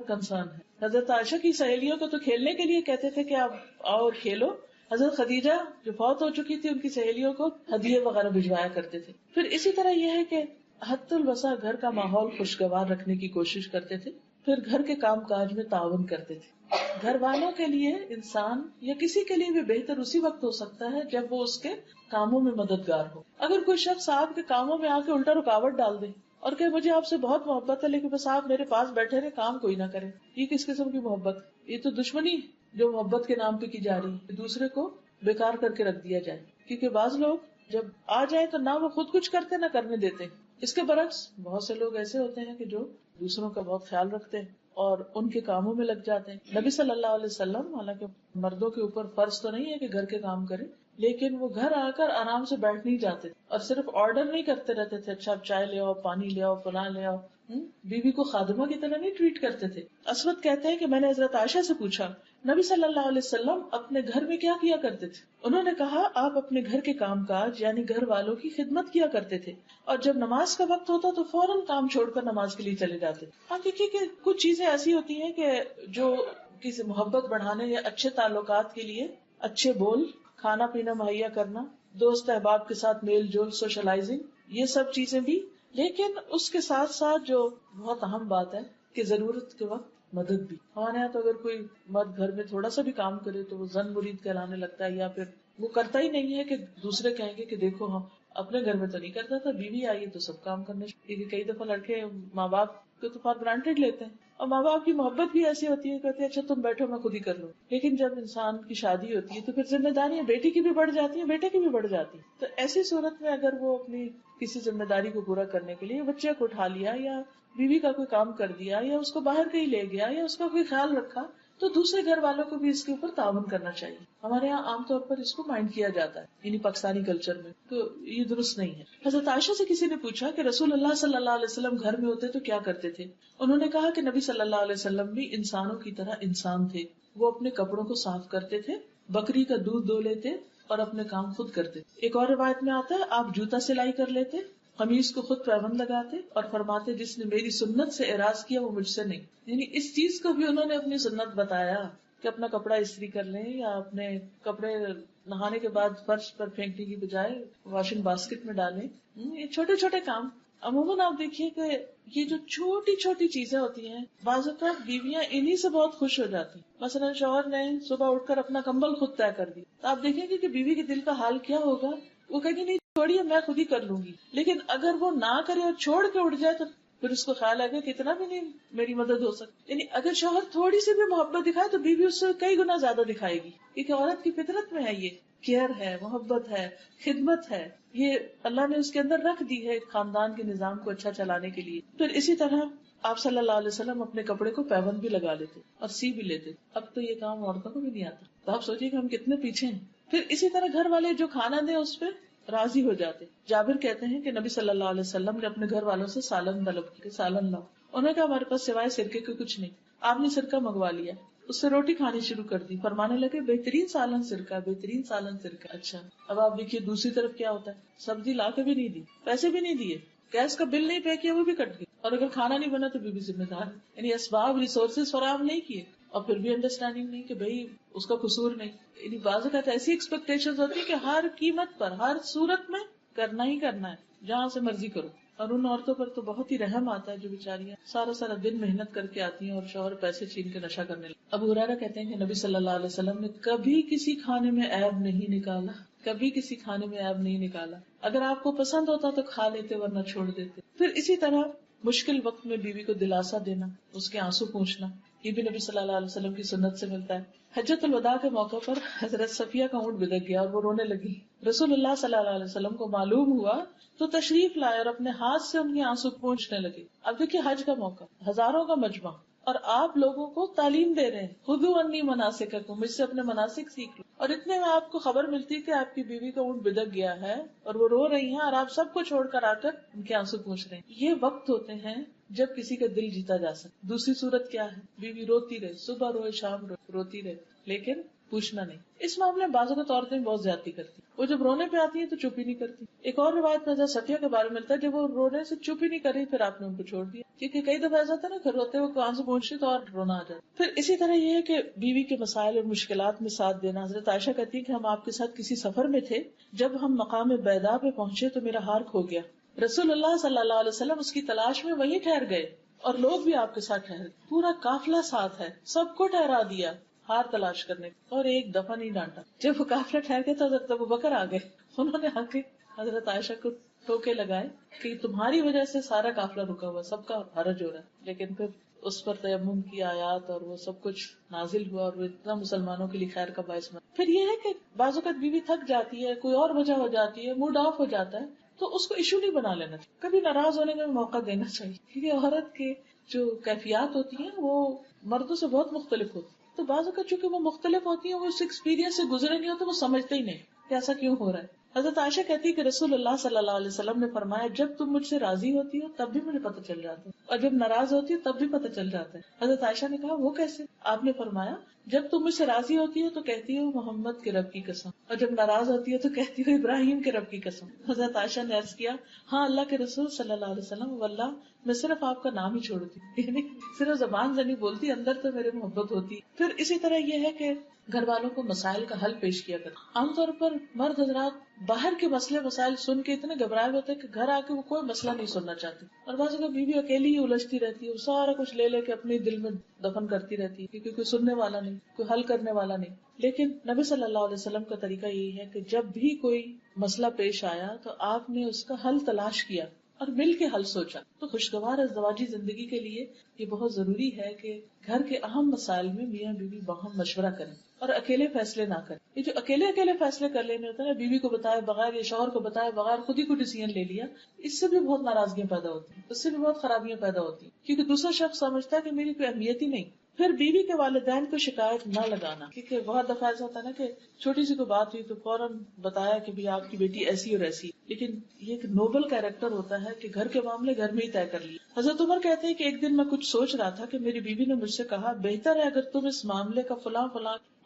Speaker 1: کنسرن ہے۔ حضرت عائشہ کی سہیلیوں کو تو کھیلنے کے لیے کہتے تھے کہ آپ آؤ اور کھیلو، حضرت خدیجہ جو فوت ہو چکی تھی ان کی سہیلیوں کو ہدیے وغیرہ بھجوایا کرتے تھے۔ پھر اسی طرح یہ ہے کہ حد الوسع گھر کا ماحول خوشگوار رکھنے کی کوشش کرتے تھے، پھر گھر کے کام کاج میں تعاون کرتے تھے۔ گھر والوں کے لیے انسان یا کسی کے لیے بھی بہتر اسی وقت ہو سکتا ہے جب وہ اس کے کاموں میں مددگار ہو۔ اگر کوئی شخص آپ کے کاموں میں آ کے الٹا رکاوٹ ڈال دے اور کہ مجھے آپ سے بہت محبت ہے لیکن بس آپ میرے پاس بیٹھے رہے، کام کوئی نہ کرے، یہ کس قسم کی محبت؟ یہ تو دشمنی جو محبت کے نام پہ کی جا رہی ہے، دوسرے کو بیکار کر کے رکھ دیا جائے۔ کیونکہ بعض لوگ جب آ جائیں تو نہ وہ خود کچھ کرتے نہ کرنے دیتے۔ اس کے برعکس بہت سے لوگ ایسے ہوتے ہیں کہ جو دوسروں کا بہت خیال رکھتے ہیں اور ان کے کاموں میں لگ جاتے ہیں۔ نبی صلی اللہ علیہ وسلم حالانکہ مردوں کے اوپر فرض تو نہیں ہے کہ گھر کے کام کرے، لیکن وہ گھر آ کر آرام سے بیٹھ نہیں جاتے اور صرف آرڈر نہیں کرتے رہتے تھے، اچھا آپ چائے لے آؤ، پانی لے آؤ، فلاں لے آؤ، بیوی کو خادمہ کی طرح نہیں ٹریٹ کرتے تھے۔ اسود کہتے ہیں کہ میں نے حضرت عائشہ سے پوچھا نبی صلی اللہ علیہ وسلم اپنے گھر میں کیا کیا کرتے تھے؟ انہوں نے کہا آپ اپنے گھر کے کام کاج یعنی گھر والوں کی خدمت کیا کرتے تھے، اور جب نماز کا وقت ہوتا تو فوراً کام چھوڑ کر نماز کے لیے چلے جاتے۔ آپ دیکھیے کہ کچھ چیزیں ایسی ہوتی ہیں کہ جو کسی محبت بڑھانے یا اچھے تعلقات کے لیے، اچھے بول، کھانا پینا مہیا کرنا، دوست احباب کے ساتھ میل جول، سوشلائزنگ، یہ سب چیزیں بھی، لیکن اس کے ساتھ ساتھ جو بہت اہم بات ہے کہ ضرورت کے وقت مدد بھی۔ ہمارے یہاں تو اگر کوئی مرد گھر میں تھوڑا سا بھی کام کرے تو وہ زن مرید کہلانے لگتا ہے، یا پھر وہ کرتا ہی نہیں ہے کہ دوسرے کہیں گے کہ دیکھو ہم اپنے گھر میں تو نہیں کرتا تھا، بیوی آئی تو سب کام کرنے، کیونکہ کئی دفعہ لڑکے ماں باپ کو تو فار گرانٹیڈ لیتے ہیں اور ماں باپ کی محبت بھی ایسی ہوتی ہے، کہتے ہیں اچھا تم بیٹھو میں خود ہی کر لوں. لیکن جب انسان کی شادی ہوتی ہے تو پھر ذمہ داریاں بیٹی کی بھی بڑھ جاتی ہیں، بیٹے کی بھی بڑھ جاتی ہیں. تو ایسی صورت میں اگر وہ اپنی کسی ذمہ داری کو پورا کرنے کے لیے بچے کو اٹھا لیا یا بیوی کا کوئی کام کر دیا یا اس کو باہر کہیں لے گیا یا اس کا کوئی خیال رکھا، تو دوسرے گھر والوں کو بھی اس کے اوپر تعاون کرنا چاہیے. ہمارے یہاں عام طور پر اس کو مائنڈ کیا جاتا ہے، یعنی پاکستانی کلچر میں، تو یہ درست نہیں ہے. حضرت عائشہ سے کسی نے پوچھا کہ رسول اللہ صلی اللہ علیہ وسلم گھر میں ہوتے تو کیا کرتے تھے؟ انہوں نے کہا کہ نبی صلی اللہ علیہ وسلم بھی انسانوں کی طرح انسان تھے. وہ اپنے کپڑوں کو صاف کرتے تھے، بکری کا دودھ دھو لیتے اور اپنے کام خود کرتے. ایک اور روایت میں آتا ہے آپ جوتا سلائی کر لیتے، قمیص کو خود پیبند لگاتے اور فرماتے جس نے میری سنت سے اعراض کیا وہ مجھ سے نہیں. یعنی اس چیز کو بھی انہوں نے اپنی سنت بتایا کہ اپنا کپڑا استری کر لیں یا اپنے کپڑے نہانے کے بعد فرش پر پھینکنے کی بجائے واشنگ باسکٹ میں ڈالیں. یہ چھوٹے چھوٹے کام عموماً آپ دیکھیے کہ یہ جو چھوٹی چھوٹی چیزیں ہوتی ہیں بعض اوقات بیویاں انہی سے بہت خوش ہو جاتی. مثلا شوہر نے صبح اٹھ کر اپنا کمبل خود طے کر دی تو آپ دیکھیں گے کہ بیوی کے دل کا حال کیا ہوگا. وہ کہے گی نہیں چھوڑیے میں خود ہی کر لوں گی. لیکن اگر وہ نہ کرے اور چھوڑ کے اٹھ جائے تو پھر اس کو خیال آئے گا کہ اتنا بھی نہیں میری مدد ہو سکتی. یعنی اگر شوہر تھوڑی سی بھی محبت دکھائے تو بیوی اس سے کئی گنا زیادہ دکھائے گی، کیونکہ عورت کی فطرت میں ہے یہ کیئر ہے، محبت ہے، خدمت ہے. یہ اللہ نے اس کے اندر رکھ دی ہے ایک خاندان کے نظام کو اچھا چلانے کے لیے. پھر اسی طرح آپ صلی اللہ علیہ وسلم اپنے کپڑے کو پیبند بھی لگا لیتے اور سی بھی لیتے. اب تو یہ کام عورتوں کو بھی نہیں آتا، تو آپ سوچیے کہ ہم کتنے پیچھے ہیں. پھر اسی طرح گھر والے جو کھانا دیں اس پہ راضی ہو جاتے. جابر کہتے ہیں کہ نبی صلی اللہ علیہ وسلم نے اپنے گھر والوں سے سالن طلب کی، سالن لاؤ. انہوں نے کہا ہمارے پاس سوائے سرکے کے کچھ نہیں. آپ نے سرکہ منگوا لیا، اس سے روٹی کھانی شروع کر دی. فرمانے لگے بہترین سالن سرکہ، بہترین سالن سرکہ. اچھا اب آپ دیکھیے دوسری طرف کیا ہوتا ہے، سبزی لا کے بھی نہیں دی، پیسے بھی نہیں دیے، گیس کا بل نہیں پے کیا وہ بھی کٹ گئی، اور اگر کھانا نہیں بنا تو بھی ذمہ دار. یعنی اسباب ریسورسز فراہم نہیں کیے اور پھر بھی انڈرسٹینڈنگ نہیں کہ بھائی اس کا قصور نہیں. یعنی بعض اوقات ایسی ایکسپیکٹیشن ہوتی ہے کہ ہر قیمت پر ہر صورت میں کرنا ہی کرنا ہے، جہاں سے مرضی کرو. اور ان عورتوں پر تو بہت ہی رحم آتا ہے جو بیچاریاں سارا دن محنت کر کے آتی ہیں اور شوہر پیسے چھین کے نشہ کرنے لگے. ابو ہریرہ کہتے ہیں کہ نبی صلی اللہ علیہ وسلم نے کبھی کسی کھانے میں عیب نہیں نکالا، کبھی کسی کھانے میں عیب نہیں نکالا. اگر آپ کو پسند ہوتا تو کھا لیتے ورنہ چھوڑ دیتے. پھر اسی طرح مشکل وقت میں بیوی کو دلاسا دینا، اس کے آنسو پوچھنا، یہ بھی نبی صلی اللہ علیہ وسلم کی سنت سے ملتا ہے. حجۃ الوداع کے موقع پر حضرت صفیہ کا اونٹ بدک گیا اور وہ رونے لگی. رسول اللہ صلی اللہ علیہ وسلم کو معلوم ہوا تو تشریف لائے اور اپنے ہاتھ سے ان کے آنسو پوچھنے لگے. اب دیکھیے حج کا موقع، ہزاروں کا مجمع، اور آپ لوگوں کو تعلیم دے رہے ہیں، خذوا انی مناسککم، مجھ سے اپنے مناسک سیکھ لو. اور اتنے میں آپ کو خبر ملتی کہ آپ کی بیوی کا اونٹ بدک گیا ہے اور وہ رو رہی ہیں اور آپ سب کو چھوڑ کر آ کر ان کے آنسو پوچھ رہے ہیں. یہ وقت ہوتے ہیں جب کسی کا دل جیتا جا سکے. دوسری صورت کیا ہے، بیوی روتی رہے، صبح روئے شام روتی رہے لیکن پوچھنا نہیں. اس معاملے میں بعض اوقات عورتیں بہت زیادتی کرتی، وہ جب رونے پہ آتی ہیں تو چپ ہی نہیں کرتی. ایک اور روایت میں صفیہ کے بارے میں ملتا ہے جب وہ رونے سے چپ ہی نہیں کر رہی پھر آپ نے ان کو چھوڑ دیا، کیونکہ کئی دفعہ ایسا تھا نا کہ روتے ہوئے آنسو پہنچتے تو اور رونا آ جاتا. پھر اسی طرح یہ ہے کہ بیوی کے مسائل اور مشکلات میں ساتھ دینا. حضرت عائشہ کہتی ہے کہ ہم آپ کے ساتھ کسی سفر میں تھے، جب ہم مقام بیضاء پہ پہنچے تو میرا ہار کھو گیا. رسول اللہ صلی اللہ علیہ وسلم اس کی تلاش میں وہیں ٹھہر گئے اور لوگ بھی آپ کے ساتھ ٹھہرے، پورا قافلہ ساتھ ہے، سب کو ٹھہرا دیا ہار تلاش کرنے اور ایک دفعہ نہیں ڈانٹا. جب وہ قافلہ ٹھہر گیا تو حضرت ابوبکر آ گئے، انہوں نے آ کے حضرت عائشہ کو ٹوکے لگائے کہ تمہاری وجہ سے سارا قافلہ رکا ہوا، سب کا حرج ہو رہا ہے. لیکن پھر اس پر تیمم کی آیات اور وہ سب کچھ نازل ہوا اور وہ اتنا مسلمانوں کے لیے خیر کا باعث بنا. پھر یہ ہے کہ بعض اوقات بیوی تھک جاتی ہے، کوئی اور وجہ ہو جاتی ہے، موڈ آف ہو جاتا ہے، تو اس کو ایشو نہیں بنا لینا چاہیے، کبھی ناراض ہونے کا موقع دینا چاہیے. کیونکہ عورت کے جو کیفیات ہوتی ہیں وہ مردوں سے بہت مختلف ہوتی ہیں. تو بعض اوقات چونکہ وہ مختلف ہوتی ہیں، وہ اس ایکسپیرینس سے گزرے نہیں ہوتے، وہ سمجھتے ہی نہیں کہ ایسا کیوں ہو رہا ہے. حضرت عائشہ کہتی ہے کہ رسول اللہ صلی اللہ علیہ وسلم نے فرمایا جب تم مجھ سے راضی ہوتی ہو تب بھی مجھے پتہ چل جاتا ہے اور جب ناراض ہوتی ہو تب بھی پتہ چل جاتا ہے. حضرت عائشہ نے کہا وہ کیسے؟ آپ نے فرمایا جب تم مجھ سے راضی ہوتی ہو تو کہتی ہو محمد کے رب کی قسم، اور جب ناراض ہوتی ہو تو کہتی ہو ابراہیم کے رب کی قسم. حضرت عائشہ نے عرض کیا ہاں اللہ کے رسول صلی اللہ علیہ وسلم، واللہ میں صرف آپ کا نام ہی چھوڑتی، یعنی صرف زبان سے نہیں بولتی، اندر تو میرے محبت ہوتی. پھر اسی طرح یہ ہے کہ گھر والوں کو مسائل کا حل پیش کیا کرتے. عام طور پر مرد حضرات باہر کے مسئلے مسائل سن کے اتنے گھبرائے ہوتے ہیں کہ گھر آ کے وہ کوئی مسئلہ نہیں سننا چاہتی، اور بعض اوقات بیوی اکیلی ہی الجھتی رہتی ہے، وہ سارا کچھ لے لے کے اپنے دل میں دفن کرتی رہتی ہے کیونکہ کوئی سننے والا نہیں، کوئی حل کرنے والا نہیں. لیکن نبی صلی اللہ علیہ وسلم کا طریقہ یہی ہے کہ جب بھی کوئی مسئلہ پیش آیا تو آپ نے اس کا حل تلاش کیا. اور مل کے حل سوچا. تو خوشگوار ازدواجی زندگی کے لیے یہ بہت ضروری ہے کہ گھر کے اہم مسائل میں میاں بیوی باہم مشورہ کریں اور اکیلے فیصلے نہ کریں. یہ جو اکیلے فیصلے کر لینے ہوتے ہیں، بیوی کو بتائے بغیر یا شوہر کو بتائے بغیر خود ہی کو ڈیسیژن لے لیا، اس سے بھی بہت ناراضگیاں پیدا ہوتی ہیں، اس سے بھی بہت خرابیاں پیدا ہوتی ہیں، کیونکہ دوسرا شخص سمجھتا ہے کہ میری کوئی اہمیت ہی نہیں. پھر بیوی کے والدین کو شکایت نہ لگانا، کیونکہ بہت دفعہ ایسا ہوتا ہے نا کہ چھوٹی سی کوئی بات ہوئی تو فوراً بتایا کہ بھی آپ کی بیٹی ایسی اور ایسی. لیکن یہ ایک نوبل کیریکٹر ہوتا ہے کہ گھر کے معاملے گھر میں ہی طے کر لیے. حضرت عمر کہتے ہیں کہ ایک دن میں کچھ سوچ رہا تھا کہ میری بیوی نے مجھ سے کہا بہتر ہے اگر تم اس معاملے کا فلاں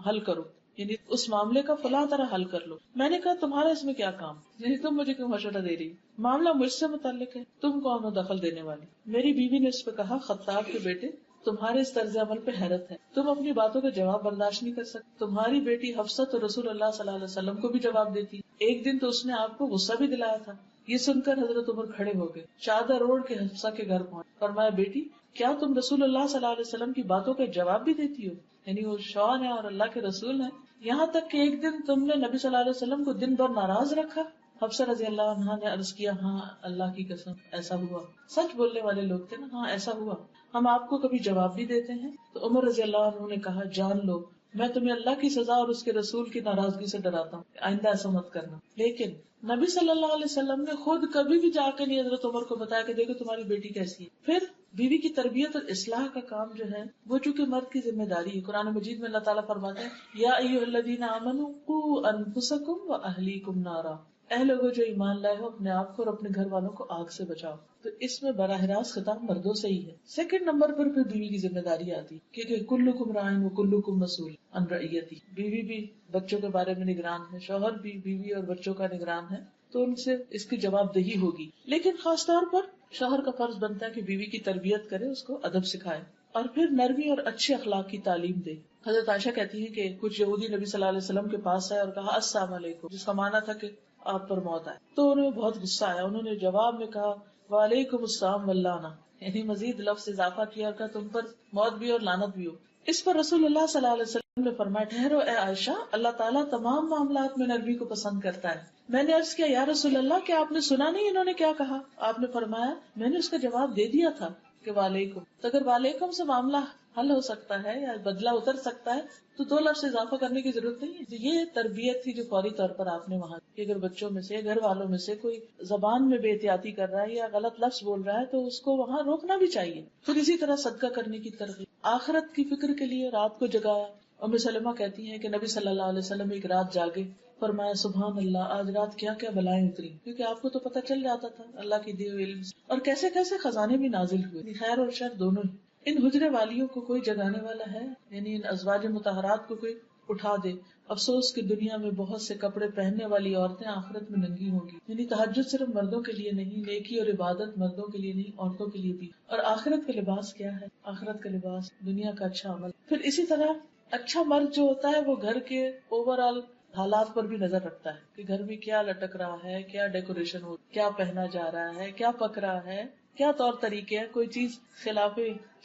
Speaker 1: حل کرو، یعنی اس معاملے کا فلاں طرح حل کر لو. میں نے کہا تمہارا اس میں کیا کام، یعنی تم مجھے کیوں مشورہ دے رہی، معاملہ مجھ سے متعلق ہے، تم کون ہو دخل دینے والی. میری بیوی نے اس پہ کہا خطاب کے بیٹے تمہارے اس طرز عمل پہ حیرت ہے، تم اپنی باتوں کا جواب برداشت نہیں کر سکتے. تمہاری بیٹی حفصہ تو رسول اللہ صلی اللہ علیہ وسلم کو بھی جواب دیتی، ایک دن تو اس نے آپ کو غصہ بھی دلایا تھا. یہ سن کر حضرت عمر کھڑے ہو گئے، چادر اوڑھ کے حفصہ کے گھر پہنچ. فرمایا بیٹی کیا تم رسول اللہ صلی اللہ علیہ وسلم کی باتوں کا جواب بھی دیتی ہو، یعنی وہ شوہر ہے اور اللہ کے رسول ہیں، یہاں تک کہ ایک دن تم نے نبی صلی اللہ علیہ وسلم کو دن بھر ناراض رکھا. حفصہ رضی اللہ عنہا نے عرض کیا ہاں اللہ کی قسم ایسا ہوا. سچ بولنے والے لوگ تھے نا، ہاں ایسا ہوا، ہم آپ کو کبھی جواب بھی دیتے ہیں. تو عمر رضی اللہ عنہ نے کہا جان لو میں تمہیں اللہ کی سزا اور اس کے رسول کی ناراضگی سے ڈراتا ہوں، آئندہ ایسا مت کرنا. لیکن نبی صلی اللہ علیہ وسلم نے خود کبھی بھی جا کے نہیں حضرت عمر کو بتایا کہ دیکھو تمہاری بیٹی کیسی ہے. پھر بیوی کی تربیت اور اصلاح کا کام جو ہے وہ چونکہ مرد کی ذمہ داری ہے. قرآن مجید میں اللہ تعالیٰ فرماتے ہیں یا ایھا الذین آمنوا قوا انفسکم واہلیکم نارا، اے لوگوں جو ایمان لائے ہو اپنے آپ کو اور اپنے گھر والوں کو آگ سے بچاؤ. تو اس میں براہ راست خطاب مردوں سے ہی ہے. سیکنڈ نمبر پر پھر بیوی کی ذمہ داری آتی ہے کیونکہ کلکم راعٍ وکلکم مسئول عن رعیتہ. بیوی بھی بچوں کے بارے میں نگران ہے، شوہر بھی بیوی اور بچوں کا نگران ہے، تو ان سے اس کی جواب دہی ہوگی. لیکن خاص طور پر شوہر کا فرض بنتا ہے کہ بیوی کی تربیت کرے، اس کو ادب سکھائے اور پھر نرمی اور اچھے اخلاق کی تعلیم دے. حضرت عائشہ کہتی ہیں کہ کچھ یہودی نبی صلی اللہ علیہ وسلم کے پاس آئے اور کہا السلام علیکم، جس کا معنی تھا کہ آپ پر موت آئے. تو انہیں بہت غصہ آیا، انہوں نے جواب میں کہا وعلیکم السلام واللعنہ، یعنی مزید لفظ اضافہ کیا اور کہا تم پر موت بھی اور لعنت بھی ہو. اس پر رسول اللہ صلی اللہ علیہ وسلم نے فرمایا ٹھہرو اے عائشہ، اللہ تعالیٰ تمام معاملات میں نرمی کو پسند کرتا ہے. میں نے عرض کیا یا رسول اللہ کیا آپ نے سنا نہیں انہوں نے کیا کہا؟ آپ نے فرمایا میں نے اس کا جواب دے دیا تھا کہ وعلیکم. تو اگر وعلیکم سے معاملہ حل ہو سکتا ہے یا بدلہ اتر سکتا ہے تو دو لفظ اضافہ کرنے کی ضرورت نہیں ہے. یہ تربیت تھی جو فوری طور پر آپ نے وہاں کی. اگر بچوں میں سے گھر والوں میں سے کوئی زبان میں بے احتیاطی کر رہا ہے یا غلط لفظ بول رہا ہے تو اس کو وہاں روکنا بھی چاہیے. پھر اسی طرح صدقہ کرنے کی ترغیب، آخرت کی فکر کے لیے رات کو جگایا. ام سلمہ کہتی ہیں کہ نبی صلی اللہ علیہ وسلم ایک رات جاگے، فرمایا سبحان اللہ آج رات کیا کیا بلائیں اتری، کیونکہ آپ کو تو پتہ چل جاتا تھا اللہ کی دیے ہوئے علم اور کیسے کیسے خزانے بھی نازل ہوئے، خیر اور شر دونوں ہی. ان حجرے والیوں کو کوئی جگانے والا ہے، یعنی ان ازواج مطہرات کو کوئی اٹھا دے. افسوس کہ دنیا میں بہت سے کپڑے پہننے والی عورتیں آخرت میں ننگی ہوں گی. یعنی تہجد صرف مردوں کے لیے نہیں، نیکی اور عبادت مردوں کے لیے نہیں عورتوں کے لیے بھی. اور آخرت کا لباس کیا ہے؟ آخرت کا لباس دنیا کا اچھا عمل. پھر اسی طرح اچھا مرد جو ہوتا ہے وہ گھر کے اوور آل حالات پر بھی نظر رکھتا ہے کہ گھر میں کیا لٹک رہا ہے، کیا ڈیکوریشن ہو، کیا پہنا جا رہا ہے، کیا پک رہا ہے، کیا طور طریقے ہیں، کوئی چیز خلاف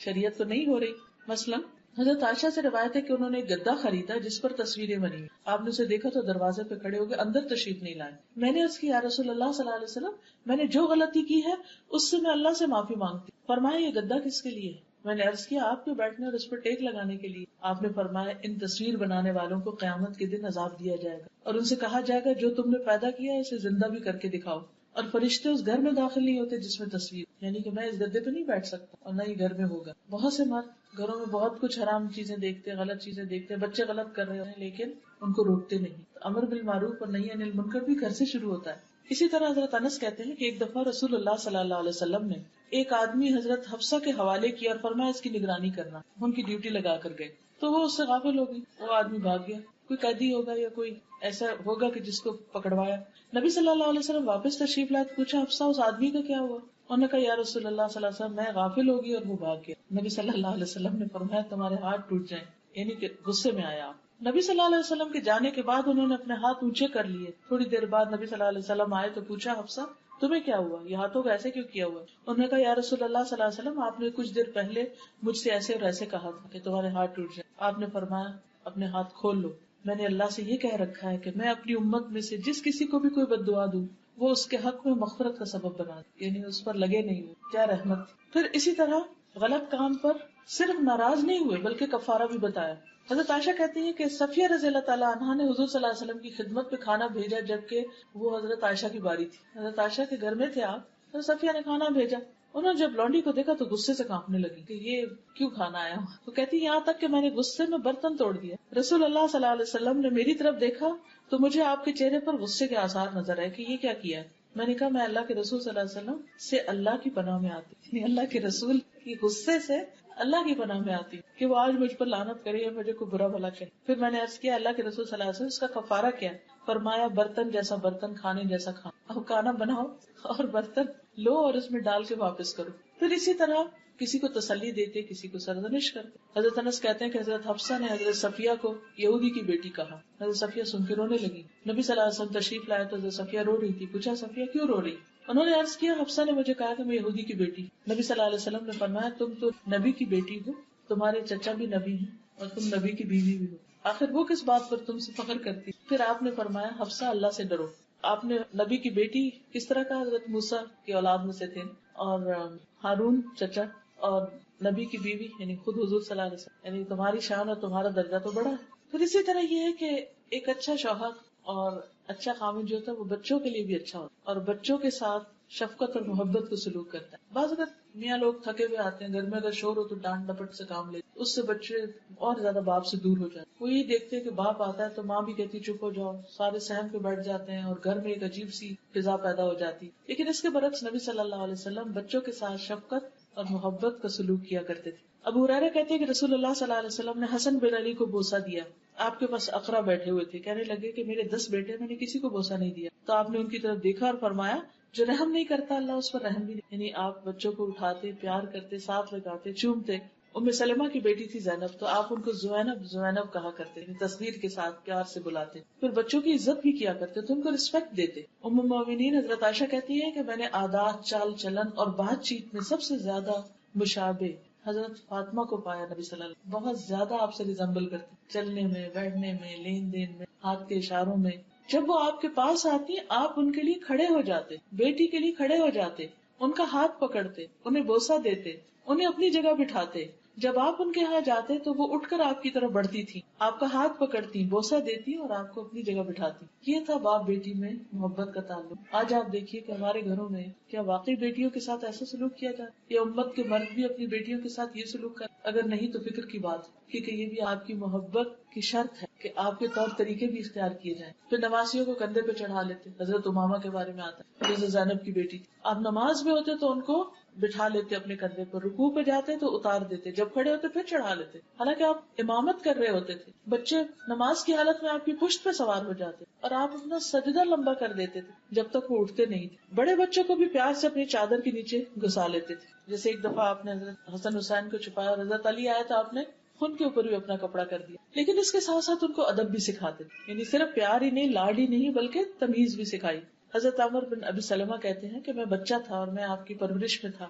Speaker 1: شریعت تو نہیں ہو رہی. مثلا حضرت عائشہ سے روایت ہے کہ انہوں نے ایک گدا خریدا جس پر تصویریں بنی ہوئی. آپ نے اسے دیکھا تو دروازے پہ کھڑے ہو گئے، اندر تشریف نہیں لائے. میں نے عرض کی یا رسول اللہ صلی اللہ علیہ وسلم میں نے جو غلطی کی ہے اس سے میں اللہ سے معافی مانگتی. فرمایا یہ گدا کس کے لیے ہے؟ میں نے عرض کیا آپ کے بیٹھنے اور اس پر ٹیک لگانے کے لیے. آپ نے فرمایا ان تصویر بنانے والوں کو قیامت کے دن عذاب دیا جائے گا اور ان سے کہا جائے گا جو تم نے پیدا کیا ہے اسے زندہ بھی کر کے دکھاؤ. اور فرشتے اس گھر میں داخل نہیں ہوتے جس میں تصویر، یعنی کہ میں اس گدے پہ نہیں بیٹھ سکتا اور نہ ہی گھر میں ہوگا. بہت سے مرد گھروں میں بہت کچھ حرام چیزیں دیکھتے ہیں، غلط چیزیں دیکھتے ہیں، بچے غلط کر رہے ہیں لیکن ان کو روکتے نہیں. امر بالمعروف اور نہی عن المنکر بھی گھر سے شروع ہوتا ہے. اسی طرح حضرت انس کہتے ہیں کہ ایک دفعہ رسول اللہ صلی اللہ علیہ وسلم نے ایک آدمی حضرت حفصہ کے حوالے کیا اور فرمایا اس کی نگرانی کرنا. ان کی ڈیوٹی لگا کر گئے تو وہ اس سے غافل ہو گئی، وہ آدمی بھاگ گیا. کوئی قیدی ہوگا یا کوئی ایسا ہوگا کہ جس کو پکڑوایا. نبی صلی اللہ علیہ وسلم واپس تشریف لائے، پوچھا حفصہ اس آدمی کا کیا ہوا؟ انہوں نے کہا یا رسول اللہ صلی اللہ علیہ وسلم میں غافل ہو گئی اور وہ بھاگ گیا. نبی صلی اللہ علیہ وسلم نے فرمایا تمہارے ہاتھ ٹوٹ جائیں، یعنی کہ غصے میں آیا آپ. نبی صلی اللہ علیہ وسلم کے جانے کے بعد انہوں نے اپنے ہاتھ اونچے کر لیے. تھوڑی دیر بعد نبی صلی اللہ علیہ وسلم آئے تو پوچھا حفصہ تمہیں کیا ہوا، یہ ہاتھوں کو ایسے کیوں کیا ہوا؟ انہوں نے کہا یا رسول اللہ صلی اللہ علیہ وسلم آپ نے کچھ دیر پہلے مجھ سے ایسے اور ایسے کہا تھا کہ تمہارے ہاتھ ٹوٹ جائیں. آپ نے فرمایا اپنے ہاتھ کھول لو. میں نے اللہ سے یہ کہہ رکھا ہے کہ میں اپنی امت میں سے جس کسی کو بھی کوئی بد دعا دوں وہ اس کے حق میں مغفرت کا سبب بنا دے، یعنی اس پر لگے نہیں ہوئے، کیا رحمت تھی۔ پھر اسی طرح غلط کام پر صرف ناراض نہیں ہوئے بلکہ کفارہ بھی بتایا۔ حضرت عائشہ کہتی ہیں کہ صفیہ رضی اللہ تعالیٰ عنہا نے حضور صلی اللہ علیہ وسلم کی خدمت پہ کھانا بھیجا جبکہ وہ حضرت عائشہ کی باری تھی۔ حضرت عائشہ کے گھر میں تھے آپ، حضرت صفیہ نے کھانا بھیجا، انہوں نے جب لونڈی کو دیکھا تو غصے سے کانپنے لگی کہ یہ کیوں کھانا آیا ہوں۔ تو کہتی یہاں تک کہ میں نے غصے میں برتن توڑ دیا۔ رسول اللہ صلی اللہ علیہ وسلم نے میری طرف دیکھا تو مجھے آپ کے چہرے پر غصے کے آثار نظر آئے کہ یہ کیا کیا ہے۔ میں نے کہا میں اللہ کے رسول صلی اللہ علیہ وسلم سے اللہ کی پناہ میں آتی، یعنی اللہ کے رسول کی غصے سے اللہ کی پناہ میں آتی کہ وہ آج مجھ پر لعنت کرے یا مجھے کوئی برا بھلا کہے۔ پھر میں نے عرض کیا اللہ کے رسول صلی اللہ علیہ وسلم اس کا کفارہ کیا؟ فرمایا برتن جیسا برتن، کھانے جیسا کھانا۔ اب کھانا بناؤ اور برتن لو اور اس میں ڈال کے واپس کرو۔ پھر اسی طرح کسی کو تسلی دیتے، کسی کو سرزنش کرتے۔ حضرت انس کہتے ہیں کہ حضرت حفصہ نے حضرت صفیہ کو یہودی کی بیٹی کہا۔ حضرت صفیہ سن کے رونے لگی۔ نبی صلی اللہ علیہ وسلم تشریف لائے تو حضرت صفیہ رو رہی تھی۔ پوچھا صفیہ کیوں رو رہی؟ انہوں نے عرض کیا حفصہ نے مجھے کہا کہ میں یہودی کی بیٹی۔ نبی صلی اللہ علیہ وسلم نے فرمایا تم تو نبی کی بیٹی ہو، تمہارے چچا بھی نبی ہیں اور تم نبی کی بیوی بھی ہو، آخر وہ کس بات پر تم سے فخر کرتی؟ پھر آپ نے فرمایا حفصہ اللہ سے ڈرو۔ آپ نے نبی کی بیٹی کس طرح کا؟ حضرت موسیٰ کی اولاد میں سے تھے، اور ہارون چچا، اور نبی کی بیوی یعنی خود حضور صلی اللہ علیہ وسلم، یعنی تمہاری شان اور تمہارا درجہ تو بڑا ہے۔ پھر اسی طرح یہ ہے کہ ایک اچھا شوہر اور اچھا خامن جو ہوتا ہے وہ بچوں کے لیے بھی اچھا ہوتا ہے اور بچوں کے ساتھ شفقت اور محبت کو سلوک کرتا ہے۔ بعض اگر میاں لوگ تھکے ہوئے آتے ہیں، گھر میں اگر شور ہو تو ڈانٹ ڈپٹ سے کام لیتے، اس سے بچے اور زیادہ باپ سے دور ہو جاتے ہیں۔ وہ یہ دیکھتے ہیں کہ باپ آتا ہے تو ماں بھی کہتی چپ ہو جاؤ، سارے سہم کے بیٹھ جاتے ہیں اور گھر میں ایک عجیب سی فضا پیدا ہو جاتی۔ لیکن اس کے برعکس نبی صلی اللہ علیہ وسلم بچوں کے ساتھ شفقت اور محبت کا سلوک کیا کرتے تھے۔ ابو ہریرہ کہتے ہیں کہ رسول اللہ صلی اللہ علیہ وسلم نے حسن بن علی کو بوسہ دیا۔ آپ کے پاس اقرا بیٹھے ہوئے تھے، کہنے لگے کہ میرے 10 بیٹے، میں نے کسی کو بوسہ نہیں دیا۔ تو آپ نے ان کی طرف دیکھا اور فرمایا جو رحم نہیں کرتا اللہ اس پر رحم بھی نہیں، یعنی آپ بچوں کو اٹھاتے، پیار کرتے، ساتھ لگاتے، چومتے۔ ام سلمہ کی بیٹی تھی زینب، تو آپ ان کو زینب زینب کہا کرتے، یعنی تصغیر کے ساتھ پیار سے بلاتے۔ پھر بچوں کی عزت بھی کیا کرتے تو ان کو رسپیکٹ دیتے۔ ام المومنین حضرت عائشہ کہتی ہے کہ میں نے عادات، چال چلن اور بات چیت میں سب سے زیادہ مشابہ حضرت فاطمہ کو پایا۔ نبی صلی اللہ علیہ وسلم بہت زیادہ آپ سے ریزمبل کرتے، چلنے میں، بیٹھنے میں، لین دین میں، ہاتھ کے اشاروں میں۔ جب وہ آپ کے پاس آتی آپ ان کے لیے کھڑے ہو جاتے، بیٹی کے لیے کھڑے ہو جاتے، ان کا ہاتھ پکڑتے، انہیں بوسہ دیتے، انہیں اپنی جگہ بٹھاتے۔ جب آپ ان کے ہاں جاتے تو وہ اٹھ کر آپ کی طرف بڑھتی تھی، آپ کا ہاتھ پکڑتی، بوسہ دیتی اور آپ کو اپنی جگہ بٹھاتی۔ یہ تھا باپ بیٹی میں محبت کا تعلق۔ آج آپ دیکھیے کہ ہمارے گھروں میں کیا واقعی بیٹیوں کے ساتھ ایسا سلوک کیا جاتا ہے؟ یا امت کے مرد بھی اپنی بیٹیوں کے ساتھ یہ سلوک کر؟ اگر نہیں تو فکر کی بات، کیونکہ یہ بھی آپ کی محبت کی شرط ہے کہ آپ کے طور طریقے بھی اختیار کیے جائیں۔ پھر نمازیوں کو کندھے پہ چڑھا لیتے، حضرت امامہ کے بارے میں آتا ہے، حضرت زینب کی بیٹی، آپ نماز میں ہوتے تو ان کو بٹھا لیتے اپنے کندھے پر، رکوع پہ جاتے تو اتار دیتے، جب کھڑے ہوتے پھر چڑھا لیتے، حالانکہ آپ امامت کر رہے ہوتے تھے۔ بچے نماز کی حالت میں آپ کی پشت پہ سوار ہو جاتے اور آپ اپنا سجدہ لمبا کر دیتے تھے جب تک وہ اٹھتے نہیں تھے۔ بڑے بچوں کو بھی پیار سے اپنی چادر کے نیچے گھسا لیتے تھے۔ جیسے ایک دفعہ آپ نے حضرت حسن حسین کو چھپایا اور حضرت علی آئے تو آپ نے ان کے اوپر بھی اپنا کپڑا کر دیا۔ لیکن اس کے ساتھ ساتھ ان کو ادب بھی سکھاتے تھے، یعنی صرف پیار ہی نہیں، لاڈ ہی نہیں، بلکہ تمیز بھی سکھائی۔ حضرت عمر بن ابی سلمہ کہتے ہیں کہ میں بچہ تھا اور میں آپ کی پرورش میں تھا،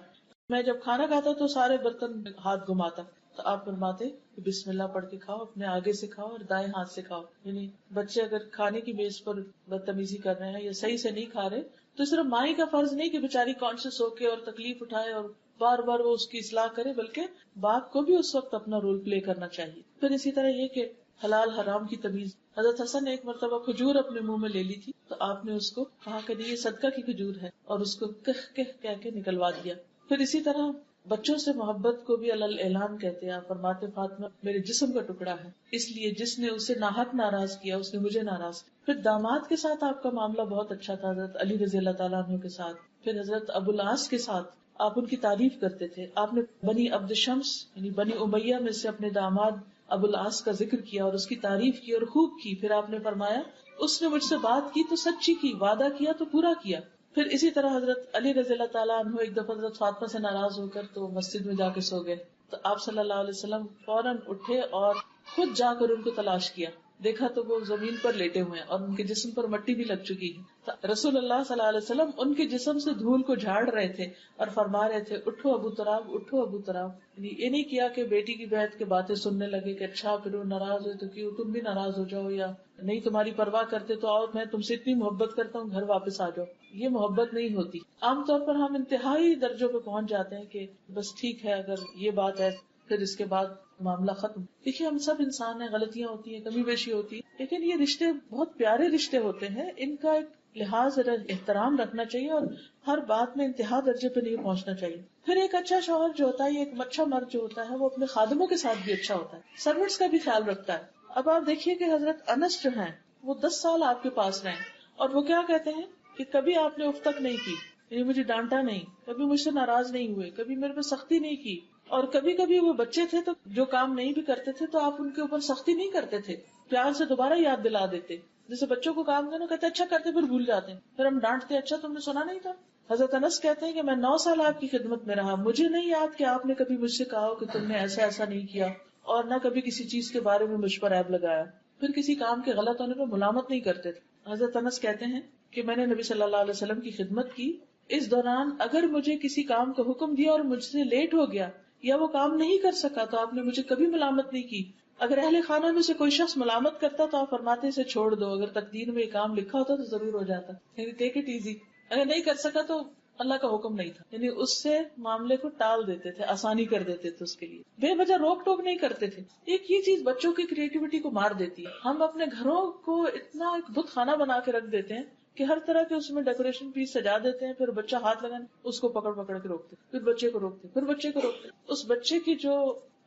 Speaker 1: میں جب کھانا کھاتا تو سارے برتن ہاتھ گھماتا تو آپ فرماتے کہ بسم اللہ پڑھ کے کھاؤ، اپنے آگے سے کھاؤ اور دائیں ہاتھ سے کھاؤ۔ یعنی بچے اگر کھانے کی میز پر بدتمیزی کر رہے ہیں یا صحیح سے نہیں کھا رہے تو صرف ماں کا فرض نہیں کہ بیچاری کانشیس ہو کے اور تکلیف اٹھائے اور بار بار وہ اس کی اصلاح کرے، بلکہ باپ کو بھی اس وقت اپنا رول پلے کرنا چاہیے۔ پھر اسی طرح یہ کہ حلال حرام کی تمیز، حضرت حسن نے ایک مرتبہ کھجور اپنے منہ میں لے لی تھی تو آپ نے اس کو کہا کہ یہ صدقہ کی کھجور ہے اور اس کو کہہ کے نکلوا دیا۔ پھر اسی طرح بچوں سے محبت کو بھی اعلان کہتے ہیں۔ آپ فرماتے فاطمہ میرے جسم کا ٹکڑا ہے، اس لیے جس نے اسے ناحق ناراض کیا اس نے مجھے ناراض کیا۔ پھر داماد کے ساتھ آپ کا معاملہ بہت اچھا تھا، حضرت علی رضی اللہ تعالیٰ عنہ کے ساتھ۔ پھر حضرت ابو العاص کے ساتھ آپ ان کی تعریف کرتے تھے۔ آپ نے بنی عبد شمس یعنی بنی امیہ میں سے اپنے داماد ابو العاص کا ذکر کیا اور اس کی تعریف کی اور خوب کی۔ پھر آپ نے فرمایا اس نے مجھ سے بات کی تو سچی کی، وعدہ کیا تو پورا کیا۔ پھر اسی طرح حضرت علی رضی اللہ تعالیٰ عنہ ایک دفعہ حضرت فاطمہ سے ناراض ہو کر تو مسجد میں جا کے سو گئے، تو آپ صلی اللہ علیہ وسلم فوراً اٹھے اور خود جا کر ان کو تلاش کیا دیکھا تو وہ زمین پر لیٹے ہوئے ہیں اور ان کے جسم پر مٹی بھی لگ چکی ہے. رسول اللہ صلی اللہ علیہ وسلم ان کے جسم سے دھول کو جھاڑ رہے تھے اور فرما رہے تھے اٹھو ابو تراب، اٹھو ابو تراب. یہ نہیں کیا کہ بیٹی کی بیعت کے باتیں سننے لگے کہ اچھا پھر وہ ناراض ہوئے تو کیوں تم بھی ناراض ہو جاؤ، یا نہیں تمہاری پرواہ کرتے تو آؤ میں تم سے اتنی محبت کرتا ہوں گھر واپس آ جاؤ. یہ محبت نہیں ہوتی. عام طور پر ہم انتہائی درجوں پہ پہنچ جاتے ہیں کہ بس ٹھیک ہے اگر یہ بات ہے پھر اس کے بعد معاملہ ختم. دیکھیے ہم سب انسان ہیں، غلطیاں ہوتی ہیں، کمی بیشی ہوتی ہے، لیکن یہ رشتے بہت پیارے رشتے ہوتے ہیں. ان کا ایک لحاظ احترام رکھنا چاہیے اور ہر بات میں انتہا درجے پہ نہیں پہنچنا چاہیے. پھر ایک اچھا شوہر جو ہوتا ہے، ایک اچھا مرد جو ہوتا ہے، وہ اپنے خادموں کے ساتھ بھی اچھا ہوتا ہے، سروینٹس کا بھی خیال رکھتا ہے. اب آپ دیکھیے کہ حضرت انس جو ہیں وہ 10 سال آپ کے پاس رہے اور وہ کیا کہتے ہیں کہ کبھی آپ نے اف تک نہیں کی، یعنی مجھے ڈانٹا نہیں، کبھی مجھ سے ناراض نہیں ہوئے، کبھی میرے پہ سختی نہیں کی. اور کبھی کبھی وہ بچے تھے تو جو کام نہیں بھی کرتے تھے تو آپ ان کے اوپر سختی نہیں کرتے تھے، پیار سے دوبارہ یاد دلا دیتے. جیسے بچوں کو کام کرنا کہتے اچھا کرتے پھر بھول جاتے ہیں، پھر ہم ڈانٹتے اچھا تم نے سنا نہیں تھا. حضرت انس کہتے ہیں کہ میں 9 سال آپ کی خدمت میں رہا، مجھے نہیں یاد کہ آپ نے کبھی مجھ سے کہا کہ تم نے ایسا ایسا نہیں کیا، اور نہ کبھی کسی چیز کے بارے میں مجھ پر عیب لگایا. پھر کسی کام کے غلط ہونے پر ملامت نہیں کرتے تھے. حضرت انس کہتے ہیں کہ میں نے نبی صلی اللہ علیہ وسلم کی خدمت کی، اس دوران اگر مجھے کسی کام کا حکم دیا اور مجھ سے لیٹ ہو گیا یا وہ کام نہیں کر سکا تو آپ نے مجھے کبھی ملامت نہیں کی. اگر اہل خانہ میں سے کوئی شخص ملامت کرتا تو آپ فرماتے اسے چھوڑ دو، اگر تقدیر میں یہ کام لکھا ہوتا تو ضرور ہو جاتا، یعنی ٹیک اٹ ایزی. اگر نہیں کر سکا تو اللہ کا حکم نہیں تھا، یعنی اس سے معاملے کو ٹال دیتے تھے، آسانی کر دیتے تھے اس کے لیے، بے وجہ روک ٹوک نہیں کرتے تھے. ایک یہ چیز بچوں کی کریٹیوٹی کو مار دیتی ہے. ہم اپنے گھروں کو اتنا ایک بت خانہ بنا کے رکھ دیتے ہیں کہ ہر طرح کے اس میں ڈیکوریشن پیس سجا دیتے ہیں، پھر بچہ ہاتھ لگانے اس کو پکڑ پکڑ کے روکتے، پھر بچے کو روکتے، پھر بچے کو روکتے. اس بچے کی جو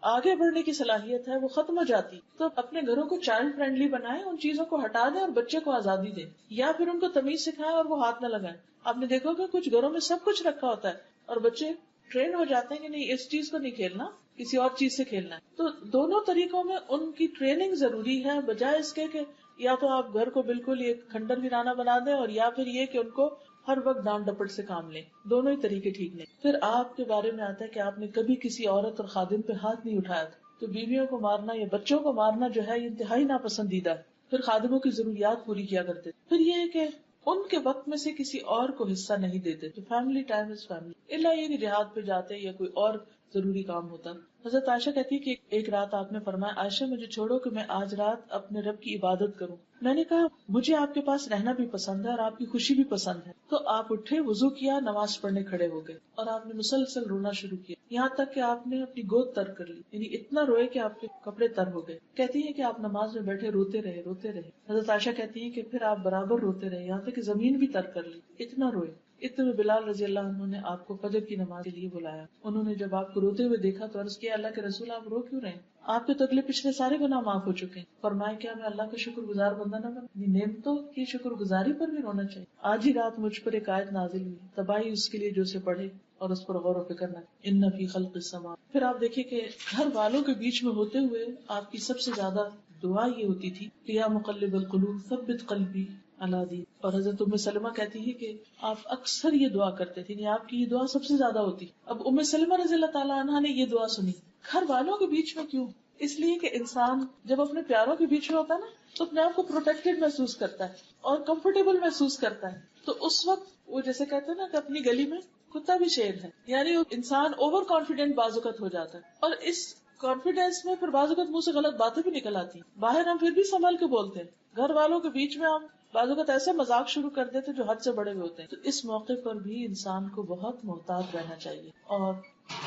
Speaker 1: آگے بڑھنے کی صلاحیت ہے وہ ختم ہو جاتی. تو اپنے گھروں کو چائلڈ فرینڈلی بنائیں، ان چیزوں کو ہٹا دیں اور بچے کو آزادی دیں، یا پھر ان کو تمیز سکھائیں اور وہ ہاتھ نہ لگائیں. آپ نے دیکھو کہ کچھ گھروں میں سب کچھ رکھا ہوتا ہے اور بچے ٹرین ہو جاتے ہیں کہ نہیں اس چیز کو نہیں کھیلنا، کسی اور چیز سے کھیلنا ہے. تو دونوں طریقوں میں ان کی ٹریننگ ضروری ہے، بجائے اس کے کہ یا تو آپ گھر کو بالکل ایک کھنڈر ویرانہ بنا دیں اور یا پھر یہ کہ ان کو ہر وقت ڈانٹ ڈپٹ سے کام لیں. دونوں ہی طریقے ٹھیک نہیں. پھر آپ کے بارے میں آتا ہے کہ آپ نے کبھی کسی عورت اور خادم پہ ہاتھ نہیں اٹھایا تھا. تو بیویوں کو مارنا یا بچوں کو مارنا جو ہے یہ انتہائی ناپسندیدہ ہے. پھر خادموں کی ضروریات پوری کیا کرتے. پھر یہ ہے کہ ان کے وقت میں سے کسی اور کو حصہ نہیں دیتے. تو فیملی ٹائم از فیملی، الا یہ کہ جہاد پہ جاتے یا کوئی اور ضروری کام ہوتا. حضرت عائشہ کہتی کہ ایک رات آپ نے فرمایا عائشہ مجھے چھوڑو کہ میں آج رات اپنے رب کی عبادت کروں. میں نے کہا مجھے آپ کے پاس رہنا بھی پسند ہے اور آپ کی خوشی بھی پسند ہے. تو آپ اٹھے، وضو کیا، نماز پڑھنے کھڑے ہو گئے اور آپ نے مسلسل رونا شروع کیا، یہاں تک کہ آپ نے اپنی گود تر کر لی، یعنی اتنا روئے کہ آپ کے کپڑے تر ہو گئے. کہتی ہے کہ آپ نماز میں بیٹھے روتے رہے روتے رہے. حضرت عائشہ کہتی ہے کہ پھر آپ برابر روتے رہے یہاں تک کہ زمین بھی تر کر لی، اتنا روئے. اتنے میں بلال رضی اللہ عنہ نے آپ کو فجر کی نماز کے لیے بلایا. انہوں نے جب آپ کو روتے ہوئے دیکھا تو عرض کیا اللہ کے رسول آپ رو کیوں رہے ہیں؟ آپ کے تو اگلے پچھلے سارے گناہ معاف ہو چکے ہیں. فرمایا کیا میں اللہ کا شکر گزار بندہ نہ بنوں؟ نعمتوں کی شکر گزاری پر بھی رونا چاہیے. آج ہی رات مجھ پر ایک آیت نازل ہوئی، تباہی اس کے لیے جو اسے پڑھے اور اس پر غور و فکر نہ. ان فی خلق السماوات. پھر آپ دیکھیں کہ گھر والوں کے بیچ میں ہوتے ہوئے آپ کی سب سے زیادہ دعا یہ ہوتی تھی کہ یا مقلب القلوب ثبت قلبی علی دین. اور حضرت ام سلمہ کہتی ہے کہ آپ اکثر یہ دعا کرتے تھے، یعنی آپ کی یہ دعا سب سے زیادہ ہوتی. اب ام سلمہ رضی اللہ تعالیٰ عنہا نے یہ دعا سنی. گھر والوں کے بیچ میں کیوں؟ اس لیے کہ انسان جب اپنے پیاروں کے بیچ میں ہوتا ہے نا تو اپنے آپ کو پروٹیکٹڈ محسوس کرتا ہے اور کمفرٹیبل محسوس کرتا ہے. تو اس وقت وہ جیسے کہتے ہیں نا کہ اپنی گلی میں کتا بھی شیر ہے، یعنی انسان اوور کانفیڈنٹ بعض اوقات ہو جاتا ہے. اور اس کانفیڈینس میں پھر بعض اوقات منہ سے غلط باتیں بھی نکل آتی ہیں. باہر ہم پھر بھی سنبھل کے بولتے ہیں، گھر والوں کے بیچ میں ہم بعض اوقات ایسے مذاق شروع کر دیتے جو حد سے بڑے ہوئے ہوتے ہیں. تو اس موقع پر بھی انسان کو بہت محتاط رہنا چاہیے اور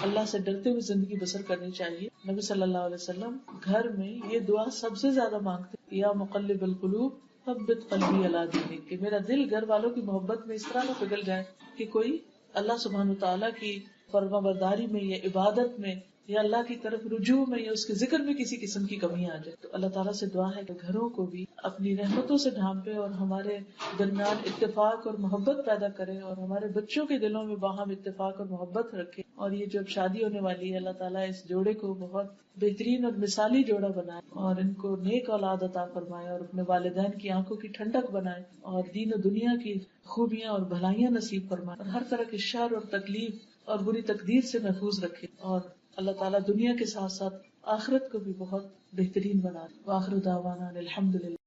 Speaker 1: اللہ سے ڈرتے ہوئے زندگی بسر کرنی چاہیے. نبی صلی اللہ علیہ وسلم گھر میں یہ دعا سب سے زیادہ مانگتے، یا مقلب القلوب ثبت قلبی علی دینک، کہ میرا دل گھر والوں کی محبت میں اس طرح نہ پگھل جائے کہ کوئی اللہ سبحانہ تعالیٰ کی فرما برداری میں یا عبادت میں یا اللہ کی طرف رجوع میں یا اس کے ذکر میں کسی قسم کی کمی آ جائے. تو اللہ تعالیٰ سے دعا ہے کہ گھروں کو بھی اپنی رحمتوں سے ڈھانپے اور ہمارے درمیان اتفاق اور محبت پیدا کرے اور ہمارے بچوں کے دلوں میں باہم اتفاق اور محبت رکھے. اور یہ جو شادی ہونے والی ہے اللہ تعالیٰ اس جوڑے کو بہت بہترین اور مثالی جوڑا بنائے اور ان کو نیک اولاد عطا فرمائے اور اپنے والدین کی آنکھوں کی ٹھنڈک بنائے اور دین و دنیا کی خوبیاں اور بھلائیاں نصیب فرمائے اور ہر طرح کے شر اور تکلیف اور بری تقدیر سے محفوظ رکھے اور اللہ تعالیٰ دنیا کے ساتھ ساتھ آخرت کو بھی بہت بہترین بنا دے. وآخر دعوانا الحمدللہ.